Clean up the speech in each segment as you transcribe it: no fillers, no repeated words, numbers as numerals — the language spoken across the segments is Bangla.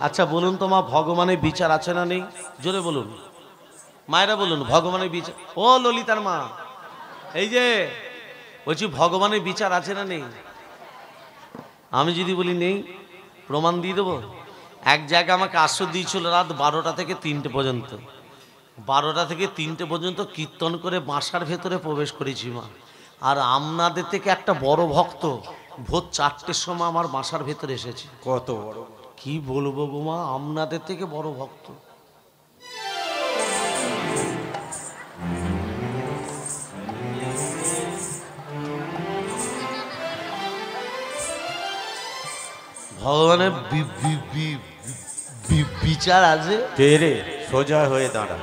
আচ্ছা বলুন তো মা, ভগবানের বিচার আছে না নেই? জোরে বলুন মায়েরা, বলুন ভগবানের বিচার। ও ললিতার মা, এই যে বলছি ভগবানের বিচার আছে না নেই? আমি যদি বলি নেই, প্রমাণ দিয়ে দেবো। এক জায়গায় আমাকে আশ্রয় দিয়েছিল রাত 12টা থেকে 3টে পর্যন্ত। 12টা থেকে 3টে পর্যন্ত কীর্তন করে বাসার ভেতরে প্রবেশ করেছি মা। আর আপনাদের থেকে একটা বড় ভক্ত ভোর 4টের সময় আমার বাসার ভেতরে এসেছে। কত বড়, কি বলবো গো মা, আপনাদের থেকে বড় ভক্ত। ভগবানের বিচার আছে। তেরে সোজা হয়ে দাঁড়া।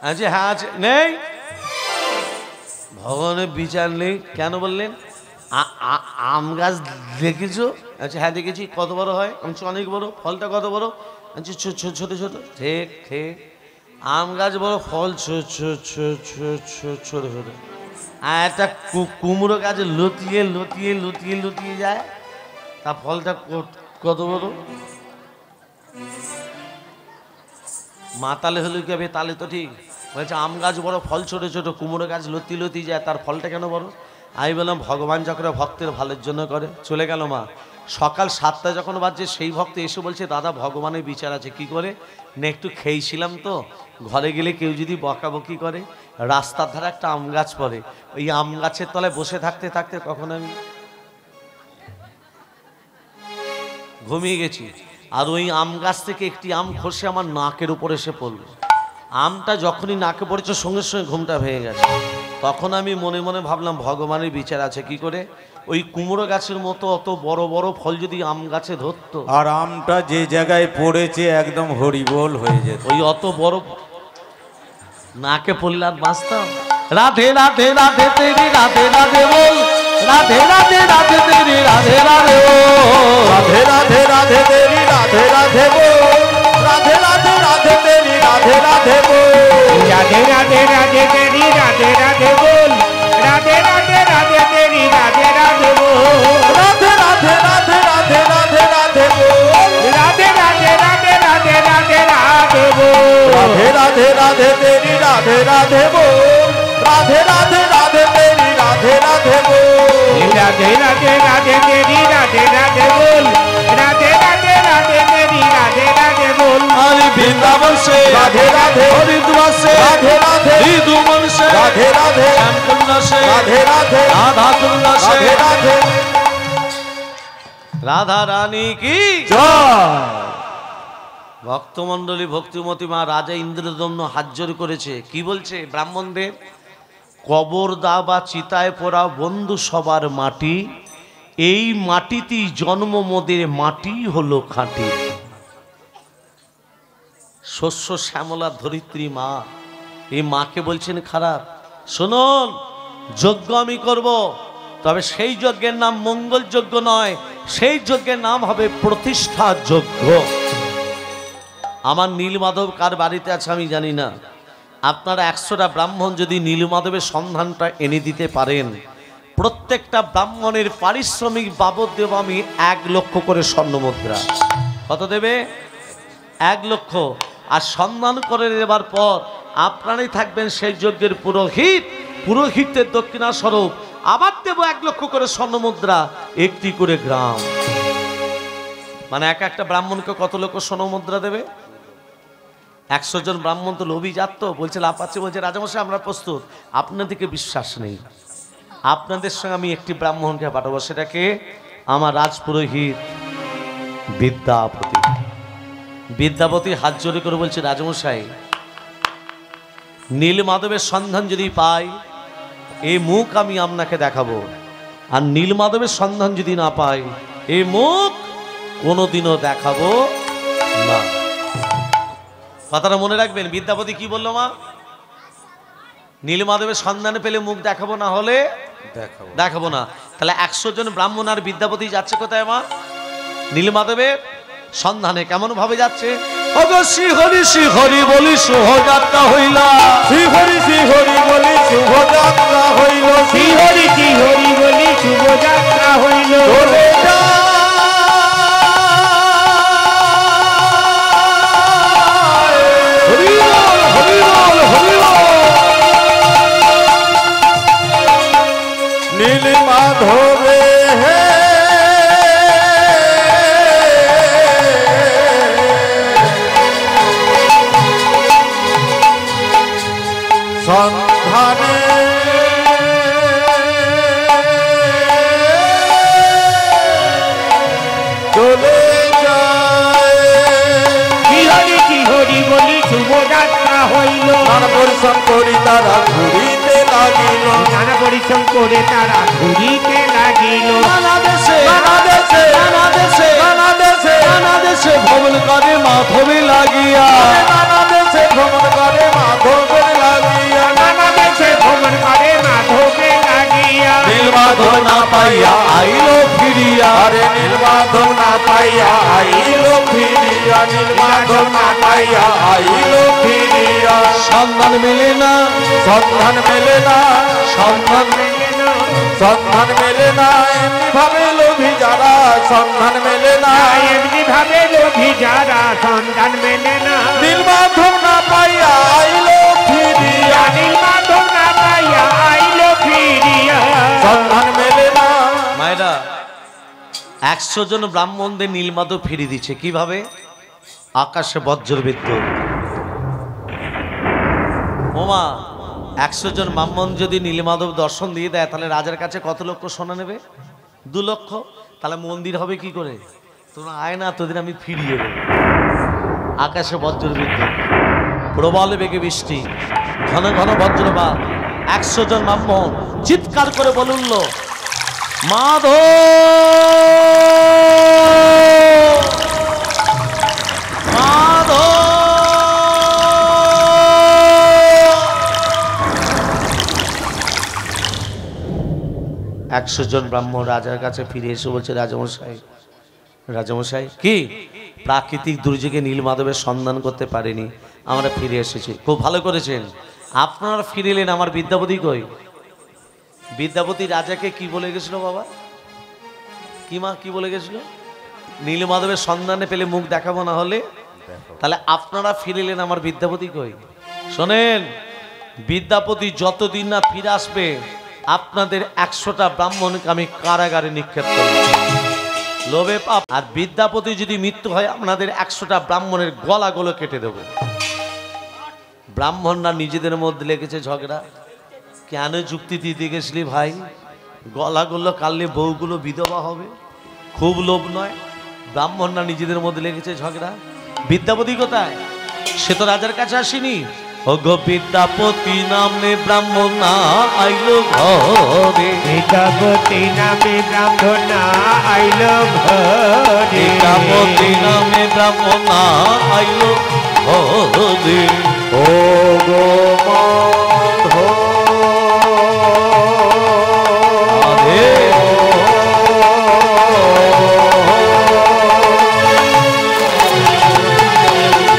আছে, হ্যাঁ আছে, নেই? ভগবানের বিচার নেই কেন বললেন? আম গাছ দেখেছো? আচ্ছা হ্যাঁ দেখেছি। কত বড় হয়? আমি অনেক বড়। ফলটা কত বড়? আচ্ছা ছোট ছোট। ঠিক ঠিক, আম গাছ বড়, ফল ছোট ছোট। আর একটা কুমড়ো গাছ লতিয়ে লতিয়ে লতিয়ে লতিয়ে যায়, তা ফলটা কত বড়? মাতালে হলে কি হবে? তালে তো ঠিক। বলছে আম গাছ বড়, ফল ছোট ছোট, কুমড়ো গাছ লতি লতি যায়, তার ফলটা কেন বড়? আমি বললাম ভগবান যখন ভক্তের ভালোর জন্য করে। চলে গেল মা। সকাল 7টা যখন বাজছে, সেই ভক্ত এসে বলছে দাদা ভগবানের বিচার আছে। কি করে না, একটু খেয়েছিলাম তো, ঘরে গেলে কেউ যদি বকাবকি করে, রাস্তার ধারে একটা আম গাছ পড়ে, ওই আম গাছের তলায় বসে থাকতে থাকতে কখন আমি ঘুমিয়ে গেছি। আর ওই আম গাছ থেকে একটি আম খসে আমার নাকের উপর এসে পড়ল। আমটা যখনই নাকে পড়েছে সঙ্গে সঙ্গে ঘুমটা ভেঙে গেছে। তখন আমি মনে মনে ভাবলাম ভগবানের বিচার আছে। কি করে? ওই কুমড়ো গাছের মতো অত বড় বড় ফল যদি আম গাছে ধরতো, আর আমটা যে জায়গায় পড়েছে একদম হরিবোল হয়ে যেত। ওই অত বড় নাকে পড়লে আর বাঁচতাম? রাধে রাধে রাধে তেরি রাধে রাধে বল, রাধে রাধে রাধে তেরি রাধে রাধে বল, রাধে রাধে রাধে তেরি রাধে রাধে বল, রাধে রাধে রাধে তেরি রাধে রাধে বল, রাধে রাধে রাধে তেরি রাধে রাধে বল, রাধে রাধে রাধে তেরি রাধে রাধে বল, রাধে রাধে রাধে রাধে রাধে রাধে বল, রাধে রাধে রাধে রাধে রাধে রাধে বল, রাধে রাধে রাধে তেরি রাধে রাধে বল, রাধে রাধে রাধে তেরি রাধে রাধে বল, রাধে রাধে রাধে তেরি রাধে রাধে বল, রাধে রাধে রাধে তেরি রাধে রাধে বল। আরে বৃন্দাবন সে রাধে রাধে, হরিদ্বার সে রাধে রাধে, হৃদুমন সে রাধে রাধে, শ্যামকুন্ড সে রাধে রাধে, রাধা কুন্ড সে রাধে রাধে, রাধা রানী কি জয়। ভক্তমণ্ডলী ভক্তিমতী মা রাজা ইন্দ্রদম্ন হাত জোর করেছে। কি বলছে ব্রাহ্মণদের? কবর দা বা চিতায় পোড়া বন্ধু সবার মাটি, এই মাটিতেই জন্ম মোদের, মাটি হলো খাঁটি। শস্য শ্যামলা ধরিত্রী মা, এই মাকে বলছেন খারাপ? শুনুন, যজ্ঞ আমি করব, তবে সেই যজ্ঞের নাম মঙ্গল যজ্ঞ নয়, সেই যজ্ঞের নাম হবে প্রতিষ্ঠা যজ্ঞ। আমার নীলমাধব কার বাড়িতে আছে আমি জানি না। আপনারা 100টা ব্রাহ্মণ যদি নীলমাধবের সন্ধানটা এনে দিতে পারেন, প্রত্যেকটা ব্রাহ্মণের পারিশ্রমিক বাবদ দেব আমি 1 লক্ষ করে স্বর্ণমুদ্রা। কত দেবে? 1 লক্ষ। আর সন্ধান করে দেবার পর আপনারাই থাকবেন সেই যজ্ঞের পুরোহিত, পুরোহিতের দক্ষিণা স্বরূপ আবার দেব 1 লক্ষ করে স্বর্ণমুদ্রা, 1টি করে গ্রাম। মানে একটা ব্রাহ্মণকে কত লক্ষ স্বর্ণমুদ্রা দেবে? 100 জন ব্রাহ্মণ তো লোভী যাত, তো বলছে লাফাচ্ছে, বলছে রাজামশাই আমরা প্রস্তুত। আপনাদেরকে বিশ্বাস নেই, আপনাদের সঙ্গে আমি একটি ব্রাহ্মণকে পাঠাবো। সেটাকে আমার রাজপুরোহিত বিদ্যাপতি। বিদ্যাপতি হাত জোড়ে করে বলছে রাজামশাই, নীলমাধবের সন্ধান যদি পাই, এই মুখ আমি আপনাকে দেখাবো। আর নীলমাধবের সন্ধান যদি না পাই, এই মুখ কোনোদিনও দেখাবো না। কথাটা মনে রাখবেন। বিদ্যাপতি কি বললো মা? নীলমাধবের সন্ধান পেলে মুখ দেখাবো, না হলে দেখাবো না। তাহলে 100 জন ব্রাহ্মণ আর বিদ্যাপতি যাচ্ছে কোথায় মা? নীলমাধবের সন্ধানে। কেমন ভাবে যাচ্ছে? শ্রীহরি শ্রীহরি বলি শুভযাত্রা হইলা, শ্রীহরি শ্রীহরি বলি শুভযাত্রা হইল, শ্রীহরি শ্রীহরি নীল মাধবে হে সন্ধানে চলে যায়। কি হরি বলি শুভযাত্রা হইল, নানা পরিশ্রম করি তারা ঘুরিতে লাগিল, নানা পরিশ্রম করে তারা ঘুরিতে লাগিল। নানা দেশে নানা দেশে নানা দেশে নানা দেশে নানা দেশে ভ্রমণ করে মাধবে লাগিয়া, নানা দেশে ভ্রমণ করে মাধবের লাগিয়া, নানা দেশে ভ্রমণ করে মাধবে লাগিয়া। নীল মাধব না পাইয়া আইলো ফিরিয়া, আরে নীল মাধব না পাইয়া আইলো ফিরিয়া, নীল মাধব না পাইয়া আইলো ফিরিয়া। সন্ধান মেলে না, সন্ধান মেলে না, সন্ধান সন্ধান মেলে না, এমনি ভাবে লোভী যারা সন্ধান মেলে না, এমনি ভাবে লোভী যারা সন্ধান মেলে না। নীল মাধব না পাইয়া আইলো ফিরিয়া, নীল মাধব না পাইয়া আইলো ফিরিয়া। সন্ধান মেলে না। মায়েরা 100 জন ব্রাহ্মণদের নীলমাধব ফিরিয়ে দিচ্ছে কিভাবে? আকাশে বজ্র বিদ্যুৎ। ওমা 100 জন ব্রাহ্মণ যদি নীলমাধব দর্শন দিয়ে দেয় তাহলে রাজার কাছে কত লক্ষ সোনা নেবে? 2 লক্ষ। তাহলে মন্দির হবে কি করে? তোমরা আয় না, তোদের আমি ফিরিয়ে দেব। আকাশে বজ্র বিদ্যুৎ, প্রবল বেগে বৃষ্টি, ঘন ঘন বজ্রপাত। 100 জন ব্রাহ্মণ চিৎকার করে বলুন, মাধব মাধব। 100 জন ব্রাহ্মণ রাজার কাছে ফিরে এসে বলছে, রাজামশাই রাজামশাই কি প্রাকৃতিক দুর্যোগে নীলমাধবের সন্ধান করতে পারেনি, আমরা ফিরে এসেছি। খুব ভালো করেছেন, আপনারা ফিরে এলেন। আমার বিদ্যাপতি কই? বিদ্যাপতি রাজাকে কি বলে গেছিল বাবা? কি মা কি বলে গেছিল? নীলমাধবের সন্ধানে পেলে মুখ দেখাবো, না হলে। তাহলে আপনারা ফিরে এলেন, আমার বিদ্যাপতি কই? শোনেন, বিদ্যাপতি যতদিন না ফিরে আসবে আপনাদের 100টা ব্রাহ্মণকে আমি কারাগারে নিক্ষেপ করব, লোভে পাপ। আর বিদ্যাপতি যদি মৃত্যু হয় আপনাদের 100টা ব্রাহ্মণের গলাগুলো কেটে দেব। ব্রাহ্মণরা নিজেদের মধ্যে লেগেছে ঝগড়া। কেন যুক্তি দিতে গেছিলি ভাই? গলাগুলো কাটলে বউগুলো বিধবা হবে, খুব লোভ নয়? ব্রাহ্মণরা নিজেদের মধ্যে লেগেছে ঝগড়া। বিদ্যাপতি কোথায়? সে তো রাজার কাছে আসেনি। ও গো বিদ্যাপতি নামে ব্রাহ্মণ না আইলো ঘরে, বিদ্যাপতি নামে ব্রাহ্মণ আইলো ঘরে, বিদ্যাপতি নামে ব্রাহ্মণ না আইলো ঘরে। ও গো মাধব আরে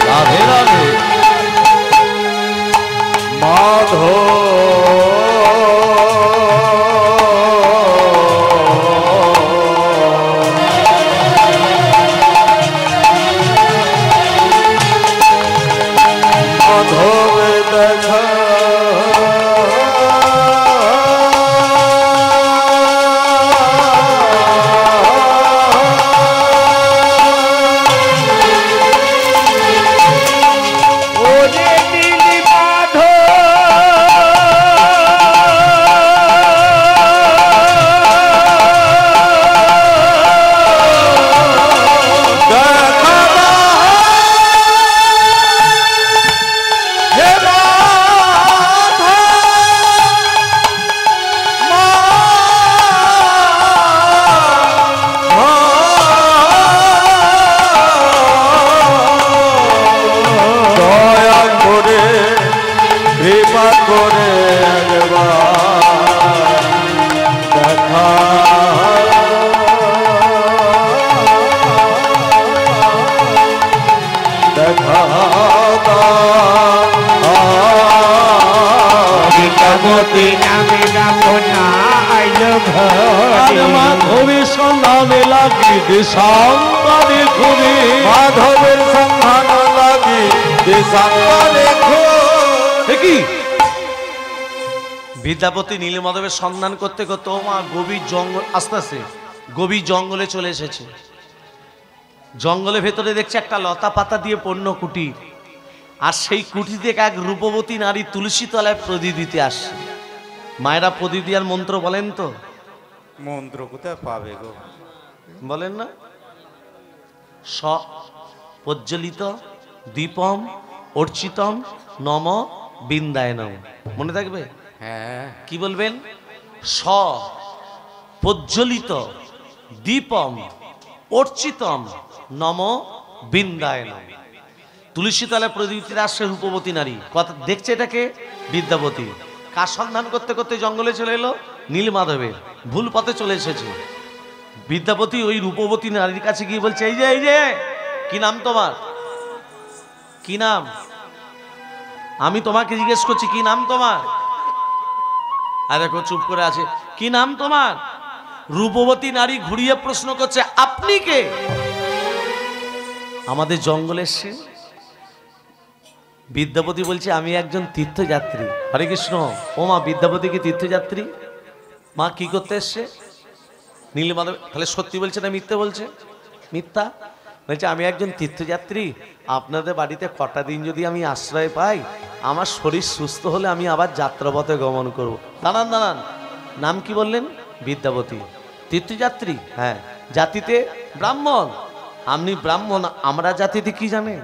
রাধে রাধে মাধব মাধব দেখা ওরে নীল মাধব দয়া করে কৃপা করে একবার দেখা দেখা বিদ্যাপতি নামে ব্রাহ্মণ আইলো ঘরে, মাধবের সন্ধানে লাগি দেশান্তরে ঘুরে। মাধবের সন্ধান লাগি দেশান্তরে ঘুরে। দেখি বিদ্যাপতি নীলমাধবের সন্ধান করতে করতে ও মা গভীর জঙ্গল, আস্তে আস্তে গভীর জঙ্গলে চলে এসেছে। জঙ্গলের ভেতরে দেখছে একটা লতা পাতা দিয়ে পূর্ণ কুটির, আর সেই কুটি থেকে এক রূপবতী নারী তুলসী তলায় প্রদীপ দিতে আসছে। মায়েরা প্রদীপ দেওয়ার মন্ত্র বলেন তো? মন্ত্র কোথায় পাবে গো? বলেন না? স প্রজ্বলিত দীপম অর্চিতম নম বিন্দায় নম। মনে থাকবে? হ্যাঁ। কি বলবেন? স প্রজ্বলিত দীপম অর্চিতম নম বিন্দায় নম। তুলসী তলায় প্রদীপ্তির আসছে রূপবতী নারী, কথা দেখছে এটাকে বিদ্যাপতি। কার সন্ধান করতে করতে জঙ্গলে চলে এলো? নীলমাধবের। ভুল পথে চলে এসেছে। বিদ্যাপতি ওই রূপবতী নারীর কাছে গিয়ে বলছে, এই যে কি নাম তোমার? কি নাম? আমি তোমাকে জিজ্ঞেস করছি কি নাম তোমার? আর দেখো চুপ করে আছে। কি নাম তোমার? রূপবতী নারী ঘুরিয়ে প্রশ্ন করছে, আপনি কে? আমাদের জঙ্গলে এসছে। বিদ্যাপতি বলছে, আমি একজন তীর্থযাত্রী। হরে কৃষ্ণ। ও মা, বিদ্যাপতি কি তীর্থযাত্রী? মা কি করতে এসছে? নীলমাধব। তাহলে সত্যি বলছে না মিথ্যে বলছে? মিথ্যা বলছে, আমি একজন তীর্থযাত্রী, আপনাদের বাড়িতে কটা দিন যদি আমি আশ্রয় পাই, আমার শরীর সুস্থ হলে আমি আবার যাত্রাপথে গমন করব। দাঁড়ান দাঁড়ান, নাম কি বললেন? বিদ্যাপতি। তীর্থযাত্রী? হ্যাঁ। জাতিতে ব্রাহ্মণ? আপনি ব্রাহ্মণ, আমরা জাতিতে কি জানেন?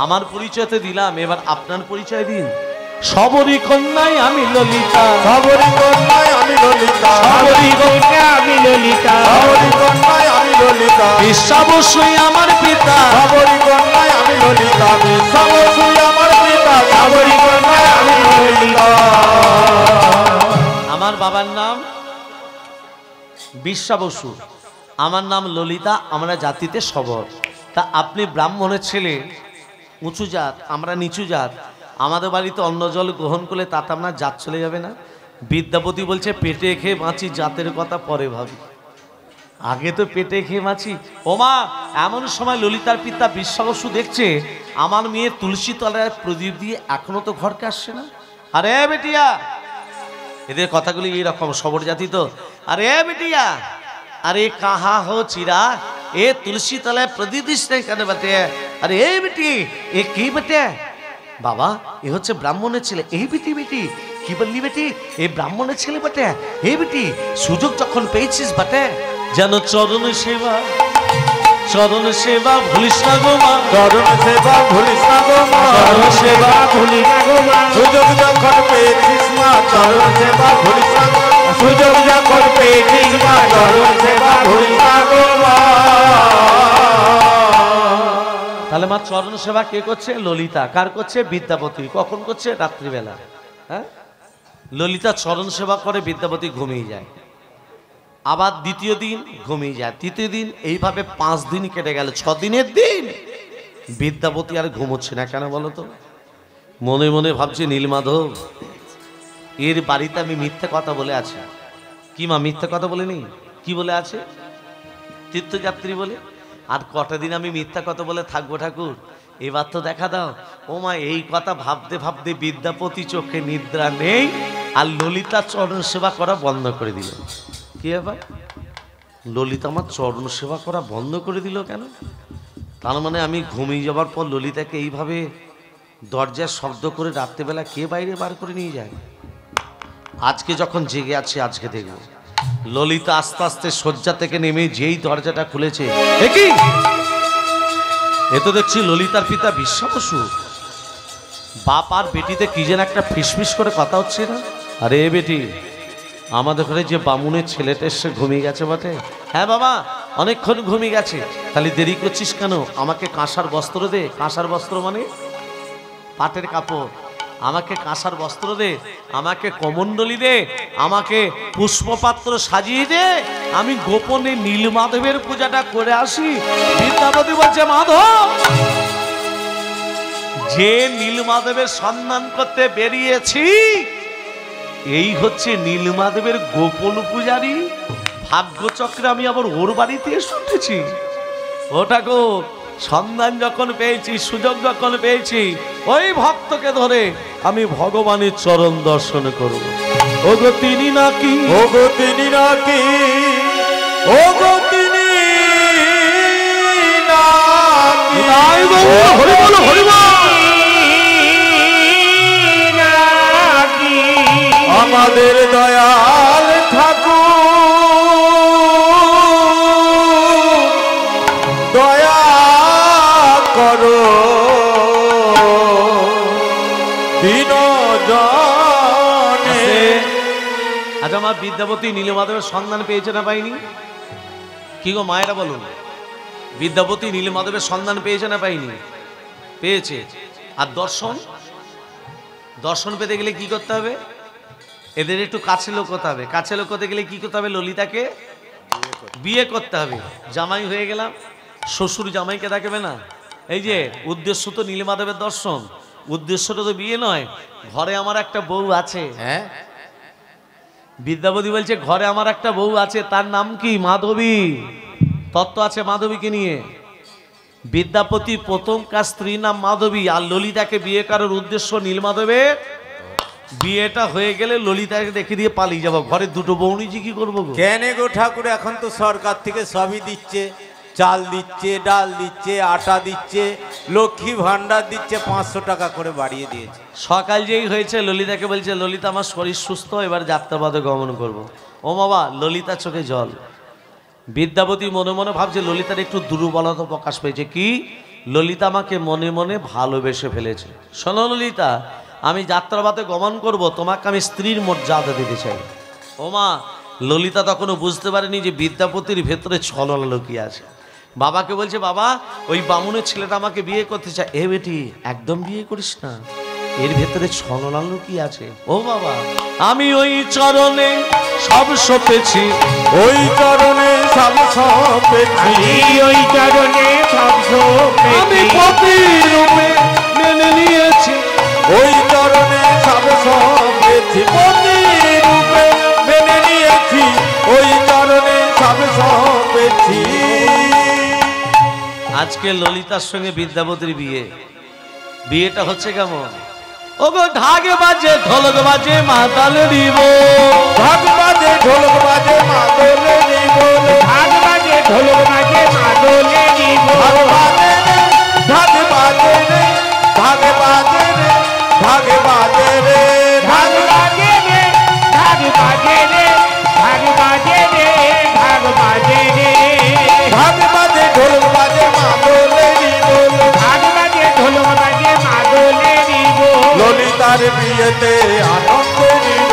আমার পরিচয় তো দিলাম, এবার আপনার পরিচয় দিন। সবরী কন্যায় আমি ললিতা, সবরী কন্যায় আমি ললিতা, সবরী কন্যা আমি ললিতা, সবরী কন্যায় আমি ললিতা, বিশ্বাবশ্যই আমার পিতা, সবরী কন্যায় আমি ললিতা, বিশ্বাবশ্যই আমার পিতা, সবরী কন্যা আমি ললিতা। আমার বাবার নাম বিশ্বাবসু, আমার নাম ললিতা, আমরা জাতিতে সবর। তা আপনি ব্রাহ্মণের ছেলে, উঁচু জাত, আমরা নিচু জাত, আমাদের বাড়িতে অন্ন জল গ্রহণ করলে তাতে আপনার জাত চলে যাবে না? বিদ্যাপতি বলছে, পেটে খেয়ে বাঁচি, জাতের কথা পরে ভাবি, আগে তো পেটে খেয়ে বাঁচি। ওমা, এমন সময় ললিতার পিতা বিশ্বাবসু দেখছে আমার মেয়ে তুলসী তলায় প্রদীপ দিয়ে এখনো তো ঘরকে আসছে না। আরে বেটিয়া, এদের কথাগুলি এইরকম, সবর জাতি তো। আরে বেটিয়া, अरे कहाँ हो चिरा, ए तुलसी तले प्रदीप नहीं करने बटे। अरे ए बेटी, ए की बटे? बाबा ये होच्छे ब्राह्मणের ছেলে। এই বেটি বেটি কি বললি বেটি? এই ব্রাহ্মণের ছেলে বটে। এই বেটি সুযোগ যখন পেয়েছিস বটে, যেন চরণ সেবা, চরণ সেবা ভুলিস না গো মা, চরণ সেবা ভুলিস না গো মা, চরণ সেবা ভুলিস না গো মা, সুযোগ যখন পেয়েছিস মা, চরণ সেবা ভুলিস না গো মা, সুযোগ যখন পেয়েছিস মা, চরণ সেবা ভুলিস না গো মা। তাহলে মা চরণ সেবা কে করছে? ললিতা। কার করছে? বিদ্যাপতি। কখন করছে? রাত্রিবেলা। হ্যাঁ, ললিতা চরণ সেবা করে, বিদ্যাপতি ঘুমিয়ে যায়। আবার দ্বিতীয় দিন ঘুমিয়ে যায়, তৃতীয় দিন, এইভাবে 5 দিন কেটে গেল। 6 দিনের দিন বিদ্যাপতি আর ঘুমোচ্ছে না। কেন বলো তো? মনে মনে ভাবছে, নীলমাধব এর বাড়িতে আমি মিথ্যা কথা বলে আছি। কি মা, মিথ্যা কথা বলিনি? কি বলে আছে? তীর্থযাত্রী বলে। আর কটা দিন আমি মিথ্যা কথা বলে থাকবো ঠাকুর? এবার তো দেখা দাও। ও মা, এই কথা ভাবতে ভাবতে বিদ্যাপতি চোখে নিদ্রা নেই, আর ললিতা চরণ সেবা করা বন্ধ করে দিল। কি ব্যাপার? ললিতা আমার চরণ সেবা করা বন্ধ করে দিল কেন? তার মানে আমি ঘুমিয়ে যাবার পর ললিতাকে এইভাবে দরজার শব্দ করে রাত্রেবেলা কে বাইরে বার করে নিয়ে যায়? আজকে যখন জেগে আছে, আজকে দেখব ললিতা আস্তে আস্তে শয্যা থেকে নেমে যেই দরজাটা খুলেছে, এ কি? এ তো দেখছি ললিতার পিতা বিশ্বাবসু। বাপ আর বেটিতে কি যেন একটা ফিসফিস করে কথা হচ্ছে না? আরে বেটি, আমাদের ঘরে যে বামুনের ছেলেটা এসে ঘুমিয়ে গেছে বটে। হ্যাঁ বাবা, অনেকক্ষণ ঘুমিয়ে গেছে। তাহলে দেরি করছিস কেন? আমাকে কাঁসার বস্ত্র দে। কাঁসার বস্ত্র মানে পাটের কাপড়। আমাকে কাঁসার বস্ত্র দে, আমাকে কমণ্ডলী দে, আমাকে পুষ্পপাত্র সাজিয়ে দে, আমি গোপনে নীলমাধবের পূজাটা করে আসি। বিদ্যাপতি বলছে, মাধব, যে নীলমাধবের সন্ধান করতে বেরিয়েছি, এই হচ্ছে নীলমাধবের গোপন পূজারী। ভাগ্যচক্রে আমি আবার ওর বাড়িতে এসে উঠেছি। ও ঠাকুর, সন্ধান যখন পেয়েছি, সুযোগ যখন পেয়েছি, ওই ভক্তকে ধরে আমি ভগবানের চরণ দর্শন করব। ওগো তিনি নাকি, ওগো তিনি নাকি, ওগো তিনি নাকি, নাই গো, হরি বল, হরি বল। আমাদের দয়াল ঠাকুর দয়া করো বিনোদনে। আজ আমার বিদ্যাপতি নীলমাধবের সন্ধান পেয়েছে না পাইনি? কি গো মায়েরা বলুন, বিদ্যাপতি নীলমাধবের সন্ধান পেয়েছে না পাইনি? পেয়েছে। আর দর্শন, দর্শন পেতে গেলে কি করতে হবে? এদের একটু কাছে লোক হতে হবে। কাছে লোক হতে গেলে কি করতে হবে? ললিতাকে বিয়ে করতে হবে। জামাই হয়ে গেলাম, শ্বশুর জামাইকে ডাকবে না। এই যে উদ্দেশ্য তো নীলমাধবের দর্শন, উদ্দেশ্যটা তো বিয়ে নয়। ঘরে আমার একটা বউ আছে। হ্যাঁ, বিদ্যাপতি বলছে ঘরে আমার একটা বউ আছে, তার নাম কি? মাধবী। তত্ত্ব আছে মাধবীকে নিয়ে। বিদ্যাপতির প্রথম কাজ স্ত্রীর নাম মাধবী, আর ললিতাকে বিয়ে করার উদ্দেশ্য নীলমাধবের। বিয়েটা হয়ে গেলে ললিতাকে দেখে দিয়ে পালিয়ে যাবো। ঘরে দুটো বউ নিয়ে কি করবো গো? কেন গো ঠাকুর? এখন তো সরকার থেকে সবই দিচ্ছে, চাল দিচ্ছে, ডাল দিচ্ছে, আটা দিচ্ছে, লক্ষ্মী ভান্ডার দিচ্ছে, 500 টাকা করে বাড়িয়ে দিয়েছে। সকাল যেই হয়েছে ললিতাকে বলছে, ললিতা আমার শরীর সুস্থ, এবার যাত্রাপথে গমন করব। ও বাবা, ললিতা চোখে জল। বিদ্যাপতি মনে মনে ভাবছে ললিতার একটু দুর্বলতা প্রকাশ পেয়েছে। কি? ললিতা আমাকে মনে মনে ভালোবেসে ফেলেছে। শোনো ললিতা, আমি যাত্রাপথে গমন করব, তোমাকে আমি স্ত্রীর মর্যাদা দিতে চাই। ও মা, ললিতা তখনও বুঝতে পারেনি যে বিদ্যাপতির ভেতরে ছলনা লুকিয়ে আছে। বাবাকে বলছে, বাবা ওই বামুনের ছেলেটা আমাকে বিয়ে করতে চায়। এ বেটি, একদম বিয়ে করিস না, এর ভেতরে ছলনা লুকিয়ে আছে। ও বাবা, আমি ওই চরণে সব সপেছি, ওই চরণে সব সপেছি, ওই চরণে সব আমি পতি রূপে মেনে নিয়েছি। ওই চরণে সব সপেছি, পতি রূপে মেনে নিয়েছি, ওই চরণে সব সপেছি। আজকে ললিতার সঙ্গে বিদ্যাপতির বিয়ে। বিয়েটা হচ্ছে কেমন? ওগো ঢাকে বাজে, ঢোলক বাজে, মাতালে দিব। ঢাক বাজে, ঢোলক বাজে, মাদলে দিব। ঢাক বাজে, ঢোলক বাজে, মাদলে দিব। ঢাক বাজে রে, ঢাক বাজে রে, ঢাক বাজে রে, ঢাক বাজে রে, ঢাক বাজে রে, ঢাক বাজে রে, ঢাক বাজে রে। ঢাক বাজে, ঢোলক বাজে, মাদলে দিব। ঢাক বাজে, ঢোলক বাজে, মাদলে দিব। ললিতার বিয়েতে আনন্দ নিল,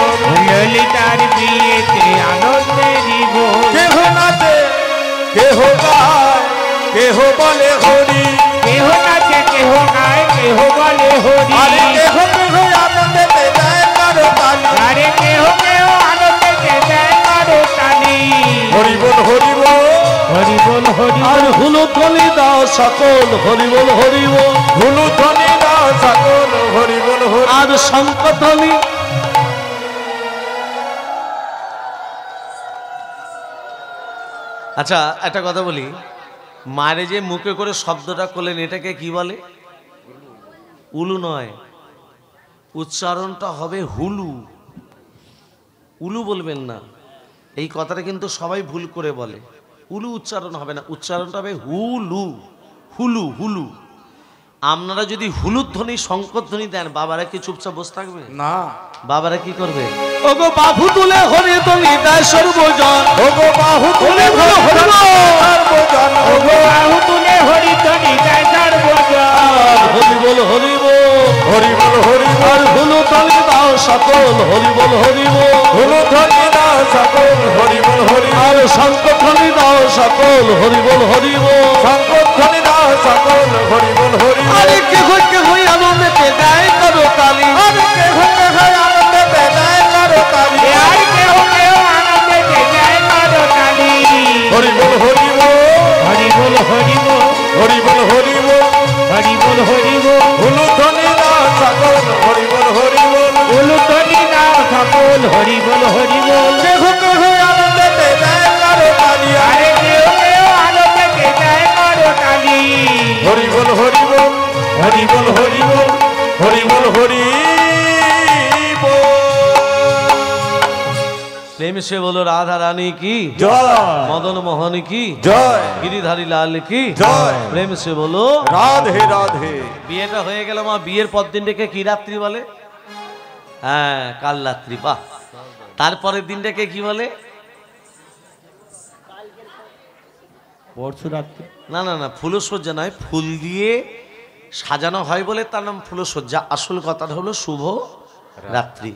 ললিতার বিয়েতে আনন্দে দিব। কেহ নাচে, কেহ গায়, কেহ বলে হরি। কেহ নাচে, কেহ গায়, কেহ বলে হরি। আরে কেহ কেহ আনন্দেতে যায় কারো তালি। আরে কেহ কেহ আনন্দেতে দেয় কারো তালি। হরি বল, হরি বল, হরি বল, হরি আর বল। হুলু থলি দাও সকল, হরি বল, হরি বল। হুলু ধ্বনি দাও সকল, হরি বল, হরি। আর শঙ্খ ধ্বনি। আচ্ছা একটা কথা বলি, মারে যে মুখে করে শব্দটা করলেন, এটাকে কি বলে? উলু নয়, উচ্চারণটা হবে হুলু। উলু বলবেন না, এই কথাটা কিন্তু সবাই ভুল করে বলে। উলু উচ্চারণ হবে না, উচ্চারণটা হবে হুলু। Hulu, Hulu. আপনারা যদি হুলুর ধ্বনি, শঙ্কর ধ্বনি দেন, বাবারা কি চুপচাপ বসে থাকবে? না, বাবারা কি করবে? ওগো বাহু তুলে হরি ধ্বনি দেয় সর্বজন। ওগো বাহু তুলে হরি সর্বজন, ওগো বাহু তুলে হরি ধ্বনি দেয় সর্বজন। হরি বল, হরি বল। হরি বল, হরি বল। আর হুলু ধ্বনি দাও সকল, হরি বল, হরি বল। হুলু ধ্বনি দাও সকল, হরি বল, হরি বল। আর শঙ্খ ধ্বনি দাও সকল, হরি বল, হরি বল। শঙ্খ ধ্বনি দাও সকল, হরি বল, হরি বল। আরে কেহ কেহ আনন্দেতে দেয় কারো তালি। আরে কেহ কেহ আনন্দেতে দেয় কারো তালি। আর কেহ কেহ আনন্দেতে দেয় কারো তালি। হরি বল, হরি বল, হরি বল, হরি বল। হরি বল, হরি বল। হরি বল, হরি বল। হুলু ধ্বনি দাও সকল, হরি বল, হরি বল। উলু ধ্বনি দাও সকল, হরি বল, হরি বল। কেহ কেহ আনন্দেতে দেয় কারো তালি। আরে কেহ কেহ আনন্দেতে দেয় প্রেম সে বলো রাধা রানী কি জয়, মদন মোহন কি জয়, গিরিধারী লাল কি জয়, প্রেম সে বলো রাধে রাধে। বিয়েটা হয়ে গেল মা, বিয়ের পর দিনটাকে কি রাত্রি বলে? হ্যাঁ, কাল রাত্রি। বাহ। তারপরের দিনটাকে কি বলে? পরশু রাত্রি। না না না, ফুলসজ্জা নয়, ফুল দিয়ে সাজানো হয় বলে তার নাম ফুলসজ্জা। আসল কথাটা হলো শুভ রাত্রি।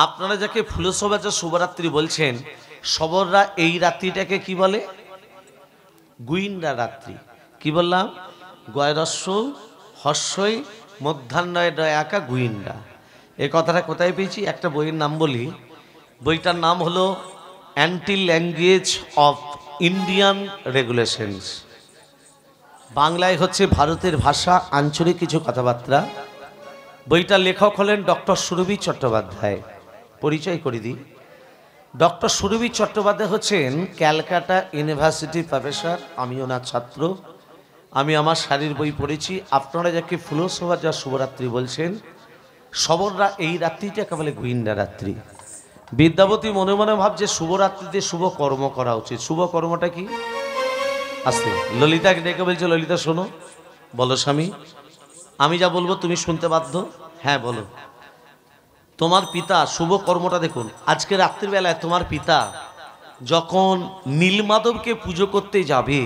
আপনারা যাকে ফুলসজ্জা শুভরাত্রি বলছেন, সবররা এই রাত্রিটাকে কি বলে? গুইন্ডা রাত্রি। কি বললাম? গয়রস্য হর্ষই মধ্যাহ্নয় একা গুইন্ডা। এই কথাটা কোথায় পেয়েছি? একটা বইয়ের নাম বলি। বইটার নাম হলো anti language of Indian regulations. বাংলায় হচ্ছে ভারতের ভাষা, আঞ্চলিক কিছু কথাবার্তা। বইটার লেখক হলেন ডক্টর সুরভি চট্টোপাধ্যায়। পরিচয় করে দিই, ডক্টর সুরভি চট্টোপাধ্যায় হচ্ছেন ক্যালকাটা ইউনিভার্সিটি প্রফেসর। আমি ওনার ছাত্র। আমি আমার শাড়ির বই পড়েছি। আপনারা যাকে ফুলসজ্জা শুভরাত্রি বলছেন, সবররা এই রাত্রিটাকে বলে গুইন্ডা রাত্রি। বিদ্যাপতি মনে মনে ভাবছে শুভরাত্রিতে শুভ কর্ম করা উচিত। শুভ কর্মটা কি? আসতে ললিতাকে ডেকে বলছে, ললিতা শোনো। বলো স্বামী। আমি যা বলবো তুমি শুনতে বাধ্য। হ্যাঁ বলো। তোমার পিতা শুভ কর্মটা দেখুন। আজকে রাত্রিবেলায় তোমার পিতা যখন নীলমাধবকে পুজো করতে যাবে,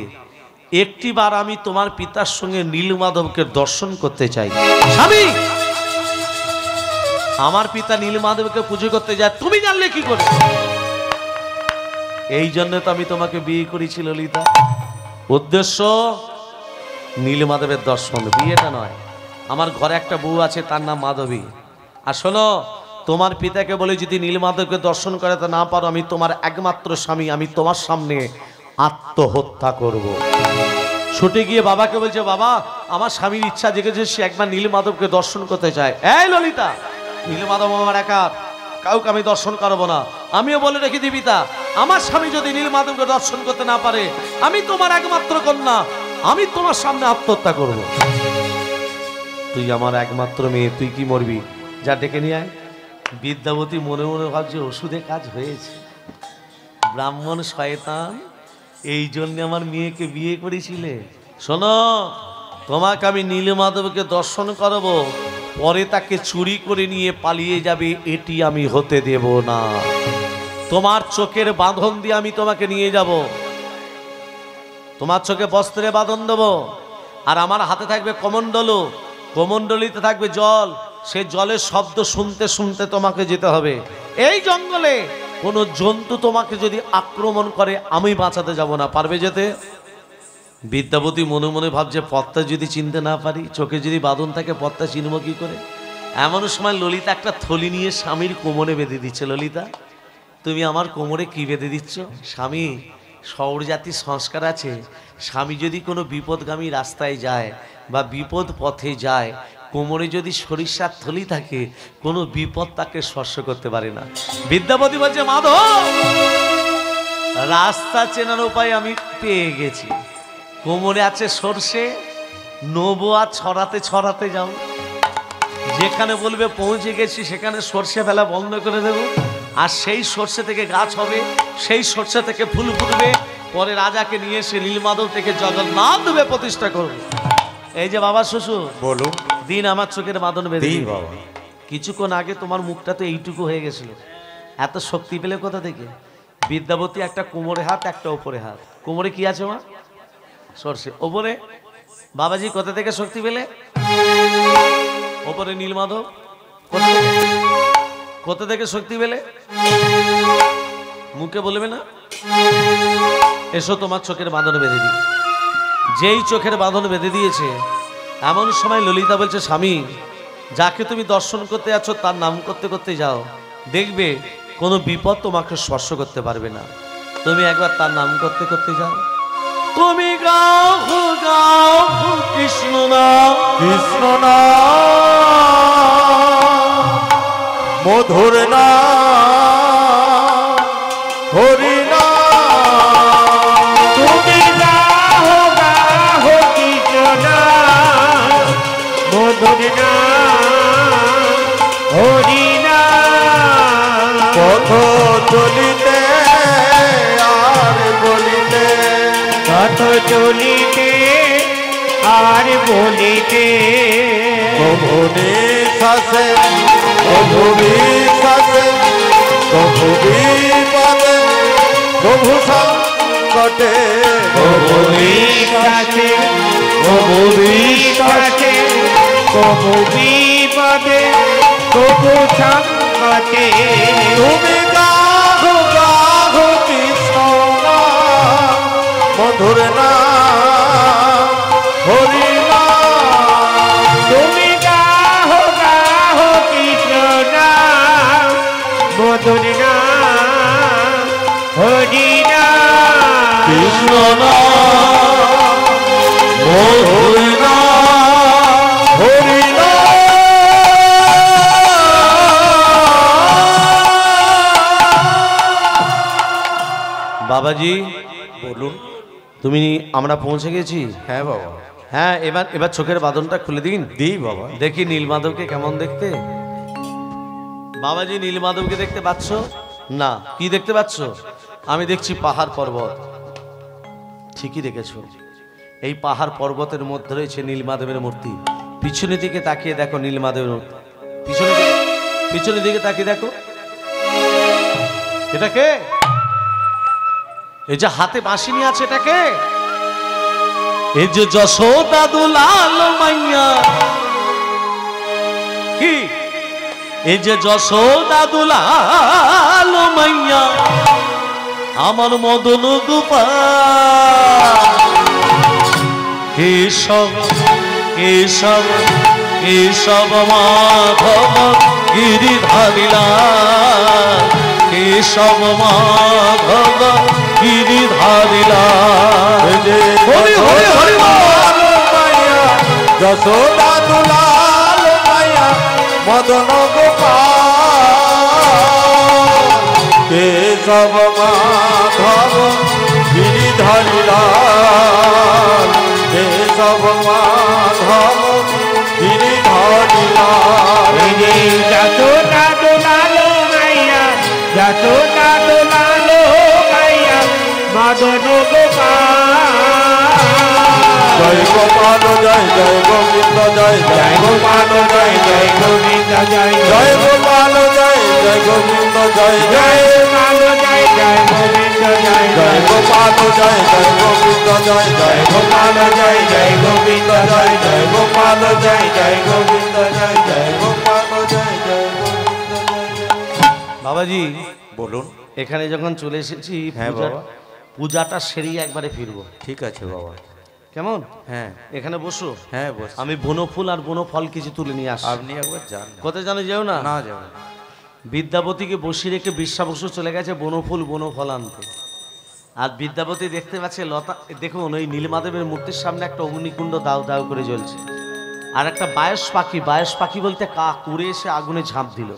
একটিবার আমি তোমার পিতার সঙ্গে নীলমাধবকে দর্শন করতে চাই। স্বামী, আমার পিতা নীলমাধবকে পুজো করতে যায়, তুমি জানলে কি করে? এই জন্য তো আমি তোমাকে বিয়ে করেছি ললিতা। উদ্দেশ্য নীলমাধবের দর্শন, বিয়েটা নয়। আমার ঘরে একটা বউ আছে, তার নাম মাধবী। আর শোনো, তোমার পিতাকে বলে যদি নীলমাধবকে দর্শন করাতে না পারো, আমি তোমার একমাত্র স্বামী, আমি তোমার সামনে আত্মহত্যা করব। ছুটে গিয়ে বাবাকে বলছে, বাবা আমার স্বামীর ইচ্ছা জেগেছে, সে একবার নীলমাধবকে দর্শন করতে চায়। এই ললিতা, নীলমাধব আমার একা, কাউকে আমি দর্শন করবো না। আমিও বলে রেখে দিই পিতা, আমার স্বামী যদি নীলমাধবকে দর্শন করতে না পারে, আমি তোমার একমাত্র কন্যা, আমি তোমার সামনে আত্মহত্যা করব। তুই আমার একমাত্র মেয়ে, তুই কি মরবি? যা ডেকে নিয়ে আয়। বিদ্যাপতি মনে মনে ভাবছে ওষুধে কাজ হয়েছে। ব্রাহ্মণ শয়তান, এই জন্য আমার মেয়েকে বিয়ে করেছিলে। শোনো, তোমাকে আমি নীলমাধবকে দর্শন করাবো, পরে তাকে চুরি করে নিয়ে পালিয়ে যাবে, এটি আমি হতে দেব না। তোমার চোখের বাঁধন দিয়ে আমি তোমাকে নিয়ে যাব, তোমার চোখে বস্ত্রে বাঁধন দেবো, আর আমার হাতে থাকবে কমণ্ডল, কমণ্ডলিতে থাকবে জল। সে জলের শব্দ শুনতে শুনতে তোমাকে যেতে হবে। এই জঙ্গলে কোনো জন্তু তোমাকে যদি আক্রমণ করে, আমি বাঁচাতে যাব না। পারবে যেতে? বিদ্যাপতি মনে মনে ভাবছে, পথটা যদি চিনতে না পারি, চোখে যদি বাঁধন থাকে, পথটা চিনব কি করে? এমন সময় ললিতা একটা থলি নিয়ে স্বামীর কোমরে বেঁধে দিচ্ছে। ললিতা, তুমি আমার কোমরে কি বেঁধে দিচ্ছ? স্বামী, শৌর জাতির সংস্কার আছে, স্বামী যদি কোনো বিপদগামী রাস্তায় যায় বা বিপদ পথে যায়, কোমরে যদি সরিষার থলি থাকে, কোনো বিপদ তাকে স্পর্শ করতে পারে না। বিদ্যাপতি বলছে, মাধব, রাস্তা চেনার উপায় আমি পেয়ে গেছি। কোমরে আছে সর্ষে, নবো আর ছড়াতে ছড়াতে যাও। যেখানে বলবে পৌঁছে গেছি, সেখানে সর্ষে ফেলা বন্ধ করে দেব, আর সেই সর্ষে থেকে গাছ হবে, সেই সর্ষে থেকে ফুল ফুটবে, পরে রাজাকে নিয়ে এসে নীলমাধব থেকে জগন্নাথ দেবে প্রতিষ্ঠা করবে। এই যে বাবা শ্বশুর, বলুন। দিন আমার চোখের বাঁধন বেঁধে দিন দিন। বাবা। কিছুক্ষণ আগে তোমার মুখটা তো এইটুকু হয়ে গেছিল, এত শক্তি পেলে কোথা থেকে? বিদ্যাপতি একটা কোমরে হাত, একটা ওপরে হাত। কোমরে কি আছে মা? সর্ষে। ওপরে বাবাজি কোথা থেকে শক্তি পেলে? ওপরে নীলমাধব। কোথা থেকে শক্তি পেলে? মুখে বলবে না? এসো তোমার চোখের বাঁধন বেঁধে দিই। যেই চোখের বাঁধন বেঁধে দিয়েছে, এমন সময় ললিতা বলছে, স্বামী, যাকে তুমি দর্শন করতে যাচ্ছ তার নাম করতে করতে যাও, দেখবে কোনো বিপদ তোমাকে স্পর্শ করতে পারবে না। তুমি একবার তার নাম করতে করতে যাও। তুমি গাও গাও কৃষ্ণ নাম, কৃষ্ণ নাম, মধুর নাম, হরি নাম। তুমি গাহো গাহো কৃষ্ণ মধুর নাম, হরি নাম। পথ চলিতে চলিতে আর বলিতে কভু নিঃশ্বাসে কভু বিশ্বাসে কভু বিপদে কভু সংকটে কবু বিশ্বাসে কবু বিশ্বাসে কবু বিপদে কবু সংকটে তুমি গাহো গাহো কৃষ্ণ নাম, মধুর নাম হরি নাম। তুমি গাহো গাহো কৃষ্ণ নাম মধুর নাম হরি নাম কৃষ্ণ নাম মধুর নাম হরি বাবাজি বলুন। তুমি আমরা পৌঁছে গেছি। হ্যাঁ বাবা। হ্যাঁ, এবার এবার চোখের বাঁধনটা খুলে দিন। দিই বাবা। দেখি নীলমাধবকে কেমন দেখতে। বাবাজি নীলমাধবকে দেখতে পাচ্ছ না? কি দেখতে পাচ্ছ? আমি দেখছি পাহাড় পর্বত। ঠিকই দেখেছো, এই পাহাড় পর্বতের মধ্যে রয়েছে নীলমাধবের মূর্তি। পিছনের দিকে তাকিয়ে দেখো নীলমাধবের মূর্তি। পিছনের দিকে তাকিয়ে দেখো। এটা কে? এই যে হাতে বাঁশি নিয়ে আছে, এটা কে? এই যে যশোদা দুলাল মাইয়া। কি? এই যে যশোদা দুলাল মাইয়া আমার মদন গোপাল। কেশব কেশব কেশব মাধব গিরিধারীলা। কেশব মাধব গিরিধারীলা। হরি হরি হরি মাইয়া যশোদা দুলাল মাইয়া মদন গোপাল। কেশব মাধব গিরিধারী লাল। কেশব মাধব গিরিধারী লাল। যশোদা দুলালো মাইয়া যশোদা দুলালো মাইয়া মদন গোপাল। জয় গোপাল জয় জয় গোবিন্দ জয় জয় গোপাল জয় জয় গোবিন্দ জয় জয় গোপাল জয় জয় গোবিন্দ জয় জয় গোপাল জয় জয় গোবিন্দ জয় জয় গোপাল জয় জয় গোবিন্দ জয় জয় গোপাল জয় জয় গোবিন্দ জয় জয় গোপাল জয় জয় গোবিন্দ জয় জয় গোপাল জয় জয় গোবিন্দ জয়। বাবাজি বলুন। এখানে যখন চলে এসেছি, হ্যাঁ বাবা। পূজাটা সেরেই একবারে ফিরবো। ঠিক আছে বাবা। কেমন? হ্যাঁ এখানে বসো। হ্যাঁ বস। আমি বনফুল আর বনফল কিছু তুলে নিয়ে আসি। আপনি একবার যান। কোথায় জানো যেও না? না যাবেন। বিদ্যাপতিকে বসিয়ে রেখে বিশ্বা বসু চলে গেছে বনফুল বনফল আনতে। আর বিদ্যাপতি দেখতে পাচ্ছে লতা, দেখুন ওই নীলমাধবের মূর্তির সামনে একটা অগ্নিকুণ্ড দাউ দাউ করে জ্বলছে। আর একটা বায়স পাখি বলতে কাক উড়ে এসে আগুনে ঝাঁপ দিল।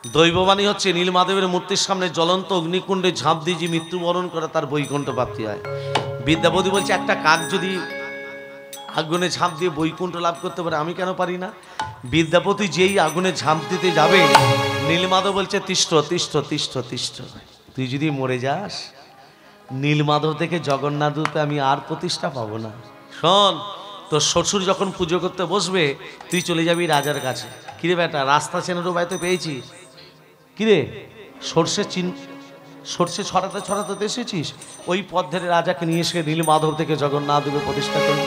দৈববাণী হচ্ছে নীলমাধবের মূর্তির সামনে জ্বলন্ত অগ্নিকুণ্ডে ঝাঁপ দিয়ে যে মৃত্যুবরণ করে তার বৈকুণ্ঠ প্রাপ্তি হয়। বিদ্যাপতি বলছে একটা কাক যদি আগুনে ঝাঁপ দিয়ে বৈকুণ্ঠ লাভ করতে পারে, আমি কেন পারি না? বিদ্যাপতি যেই আগুনে ঝাঁপ দিতে যাবে, নীলমাধব বলছে তিষ্ঠ তিষ্ঠ তিষ্ঠ তিষ্ঠ। তুই যদি মরে যাস, নীলমাধব থেকে জগন্নাথ রূপে আমি আর প্রতিষ্ঠা পাবো না। শোন, তোর শ্বশুর যখন পুজো করতে বসবে, তুই চলে যাবি রাজার কাছে। কিরে বেটা, রাস্তা চেনার উপায় তো পেয়েছিস? কিরে, সর্ষে ছড়াতে ছড়াতে এসেছিস? ওই পথ ধরে রাজাকে নিয়ে এসে নীলমাধব থেকে জগন্নাথ রূপে প্রতিষ্ঠা করবি।